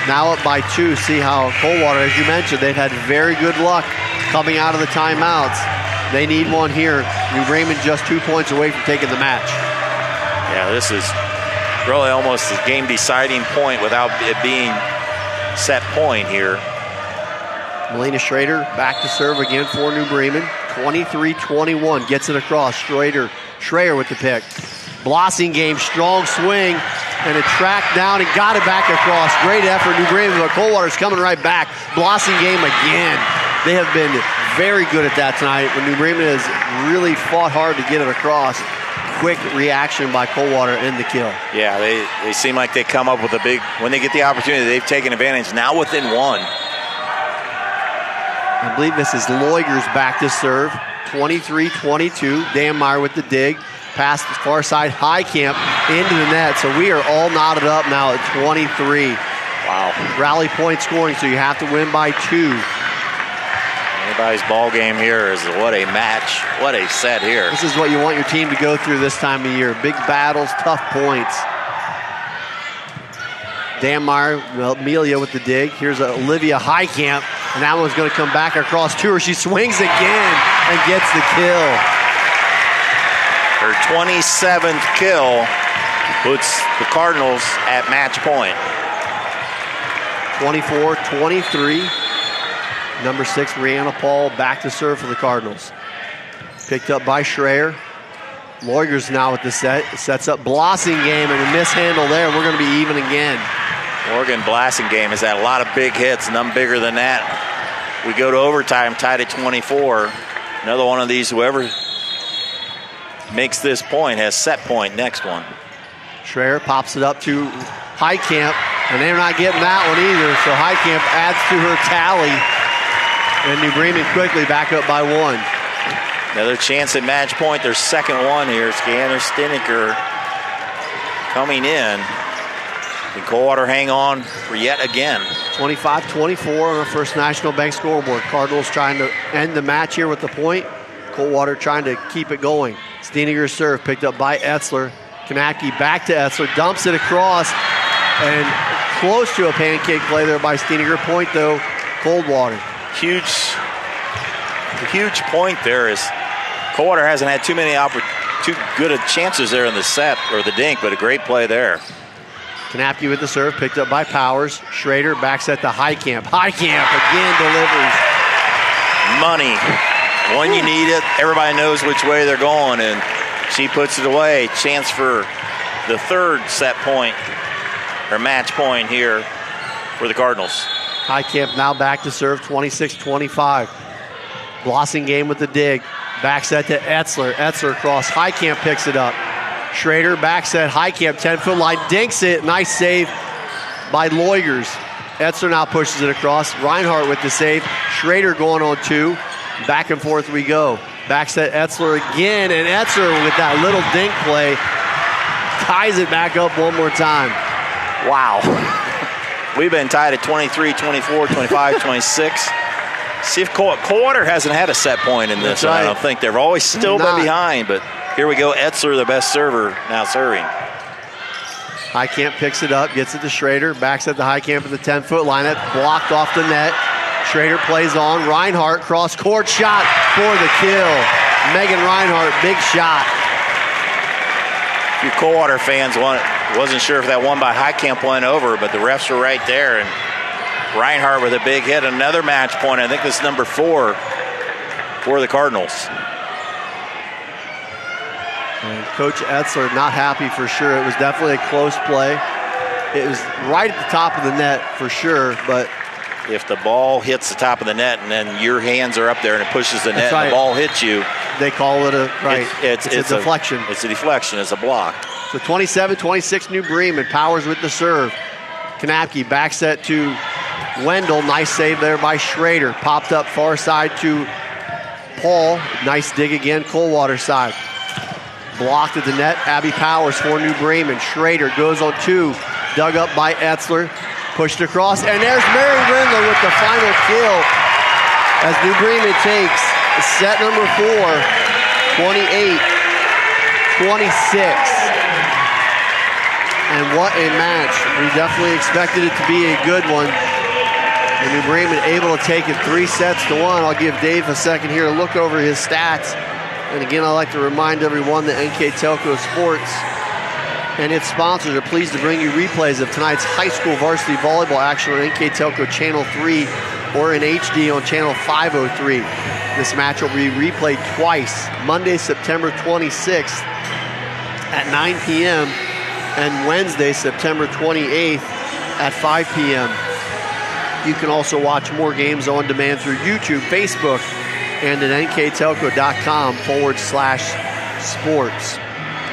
Now up by 2. See how Coldwater, as you mentioned, they've had very good luck coming out of the timeouts. They need one here. New Bremen just 2 points away from taking the match. Yeah, this is really almost a game-deciding point without it being set point here. Melina Schrader back to serve again for New Bremen. 23-21, gets it across. Schrader with the pick. Blossing game, strong swing, and a track down and got it back across. Great effort, New Bremen, but Coldwater's coming right back. Blossing game again. They have been very good at that tonight. When New Bremen has really fought hard to get it across. Quick reaction by Coldwater in the kill. Yeah, they seem like they come up with a big, when they get the opportunity, they've taken advantage. Now within 1. I believe this is Loigers back to serve. 23-22. Dan Meyer with the dig. Pass the far side, Highcamp into the net. So we are all knotted up now at 23. Wow. Rally point scoring, so you have to win by 2. Anybody's ball game here is what a match, what a set here. This is what you want your team to go through this time of year. Big battles, tough points. Dan Meyer, Amelia with the dig. Here's Olivia Highcamp, and that one's going to come back across to her. She swings again and gets the kill. Her 27th kill puts the Cardinals at match point. 24-23. Number 6, Brianna Paul, back to serve for the Cardinals. Picked up by Schreier. Loigers now with the set. Sets up Blassingame and a mishandle there. We're going to be even again. Morgan Blassingame has had a lot of big hits, none bigger than that. We go to overtime, tied at 24. Another one of these, whoever makes this point has set point next one. Schreier pops it up to Highcamp, and they're not getting that one either, so Highcamp adds to her tally. And New Bremen quickly back up by 1. Another chance at match point, their second one here. Scanner Stiniker coming in. Can Coldwater hang on for yet again? 25-24 on our First National Bank scoreboard. Cardinals trying to end the match here with the point. Coldwater trying to keep it going. Stiniger's serve picked up by Etzler. Kanacki back to Etzler, dumps it across, and close to a pancake play there by Stiniger. Point though, Coldwater. Huge point there is Coldwater hasn't had too good of chances there in the set or the dink, but a great play there. Kanapke with the serve, picked up by Powers. Schrader backs at the Highcamp. Highcamp again delivers. Money. When you need it, everybody knows which way they're going, and she puts it away. Chance for the third set point, or match point here for the Cardinals. Highcamp now back to serve, 26-25. Blassingame with the dig. Back set to Etzler. Etzler across. Highcamp picks it up. Schrader back set. Highcamp 10-foot line. Dinks it. Nice save by Loigers. Etzler now pushes it across. Reinhardt with the save. Schrader going on 2. Back and forth we go. Back set Etzler again. And Etzler with that little dink play ties it back up one more time. Wow. We've been tied at 23, 24, 25, 26. See if Coldwater hasn't had a set point in this. Right. I don't think they've always still been behind, but here we go. Etzler, the best server, now serving. Highcamp picks it up, gets it to Schrader, backs at the Highcamp at the 10-foot line. That's blocked off the net. Schrader plays on. Reinhardt cross court shot for the kill. Megan Reinhardt, big shot. A few Coldwater fans wasn't sure if that one by Highcamp went over, but the refs were right there, and Reinhardt with a big hit, another match point. I think this is number 4 for the Cardinals. And Coach Etzler not happy for sure. It was definitely a close play. It was right at the top of the net for sure, but if the ball hits the top of the net and then your hands are up there and it pushes the net and the ball hits you, they call it it's a deflection. It's a deflection. It's a block. So 27-26 New Bremen. Powers with the serve. Kanapke back set to Wendell. Nice save there by Schrader. Popped up far side to Paul. Nice dig again, Coldwater side. Blocked at the net. Abby Powers for New Bremen. Schrader goes on 2. Dug up by Etzler. Pushed across. And there's Mary Rindler with the final kill as New Bremen takes set number 4, 28-26. And what a match. We definitely expected it to be a good one. And New Bremen able to take it 3-1. I'll give Dave a second here to look over his stats. And again, I'd like to remind everyone that NKTelco Sports and its sponsors are pleased to bring you replays of tonight's high school varsity volleyball action on NKTelco Channel 3 or in HD on Channel 503. This match will be replayed twice, Monday, September 26th at 9 p.m. and Wednesday, September 28th at 5 p.m. You can also watch more games on demand through YouTube, Facebook, and at nktelco.com/sports.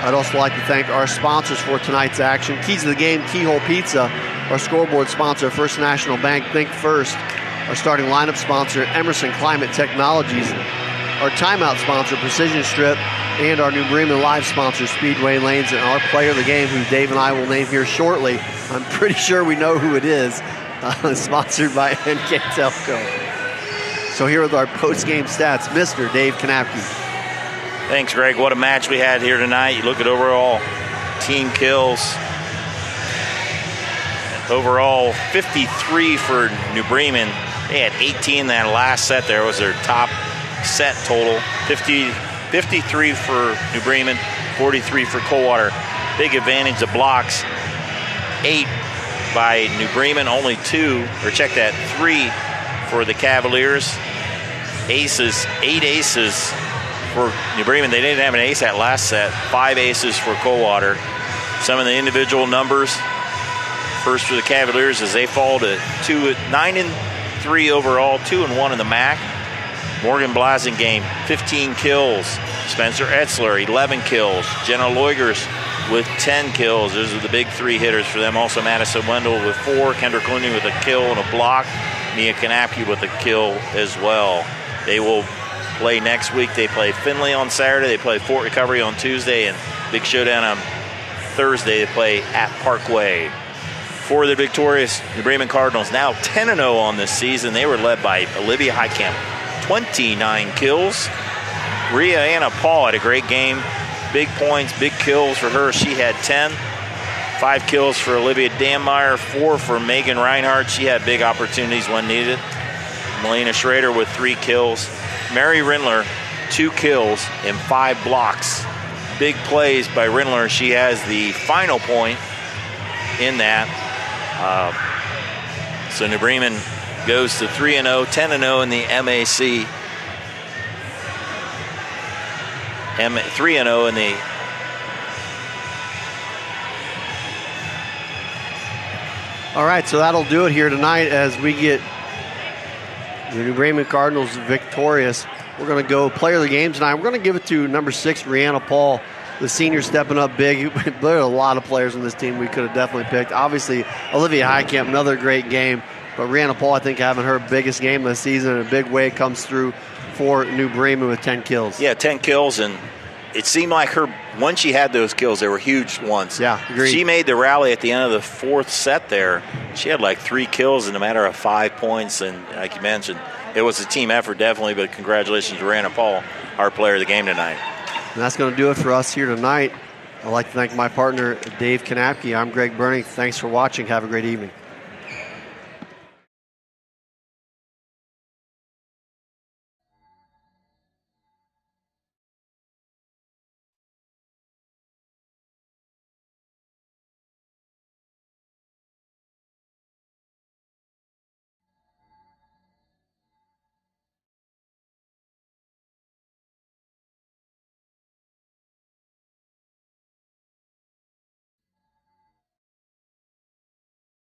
I'd also like to thank our sponsors for tonight's action. Keys to the Game, Keyhole Pizza, our scoreboard sponsor, First National Bank, Think First, our starting lineup sponsor, Emerson Climate Technologies, our timeout sponsor, Precision Strip, and our New Bremen Live sponsor, Speedway Lanes, and our player of the game, who Dave and I will name here shortly. I'm pretty sure we know who it is, sponsored by NKTelco. So here with our post-game stats, Mr. Dave Kanapke. Thanks, Greg. What a match we had here tonight. You look at overall team kills. overall, 53 for New Bremen. They had 18 that last set. There was their top set total. 53 for New Bremen, 43 for Coldwater. Big advantage of blocks. 8 by New Bremen, only 2, or check that, 3 for the Cavaliers. Aces, 8 aces for New Bremen. They didn't have an ace that last set. 5 aces for Coldwater. Some of the individual numbers. First for the Cavaliers as they fall to 9-3 overall, 2-1 in the MAC. Morgan Blasingame, 15 kills. Spencer Etzler, 11 kills. Jenna Leugers with 10 kills. Those are the big 3 hitters for them. Also Madison Wendell with 4. Kendra Clooney with a kill and a block. Mia Kanapke with a kill as well. They will play next week. They play Findlay on Saturday. They play Fort Recovery on Tuesday. And big showdown on Thursday. They play at Parkway. For the victorious New Bremen Cardinals, now 10-0 on this season. They were led by Olivia Heitkamp, 29 kills. Rhea-Anna Paul had a great game. Big points, big kills for her. She had 10. 5 kills for Olivia Danmeyer, 4 for Megan Reinhardt. She had big opportunities when needed. Melina Schrader with 3 kills. Mary Rindler, 2 kills and 5 blocks. Big plays by Rindler. She has the final point in that. So New Bremen goes to 3-0, 10-0 in the MAC. 3-0 in the All right, so that'll do it here tonight as we get the New Bremen Cardinals victorious. We're going to go player of the game tonight. We're going to give it to number 6, Rhea-Anna Paul, the senior, stepping up big. There are a lot of players on this team we could have definitely picked. Obviously, Olivia Heitkamp, another great game. But Rhea-Anna Paul, I think, having her biggest game of the season in a big way, comes through for New Bremen with 10 kills. Yeah, 10 kills, and it seemed like her, once she had those kills, they were huge ones. Yeah, agreed. She made the rally at the end of the 4th set there. She had like 3 kills in a matter of 5 points, and like you mentioned, it was a team effort, definitely, but congratulations to Rhea-Anna Paul, our player of the game tonight. And that's going to do it for us here tonight. I'd like to thank my partner, Dave Kanapke. I'm Greg Burning. Thanks for watching. Have a great evening.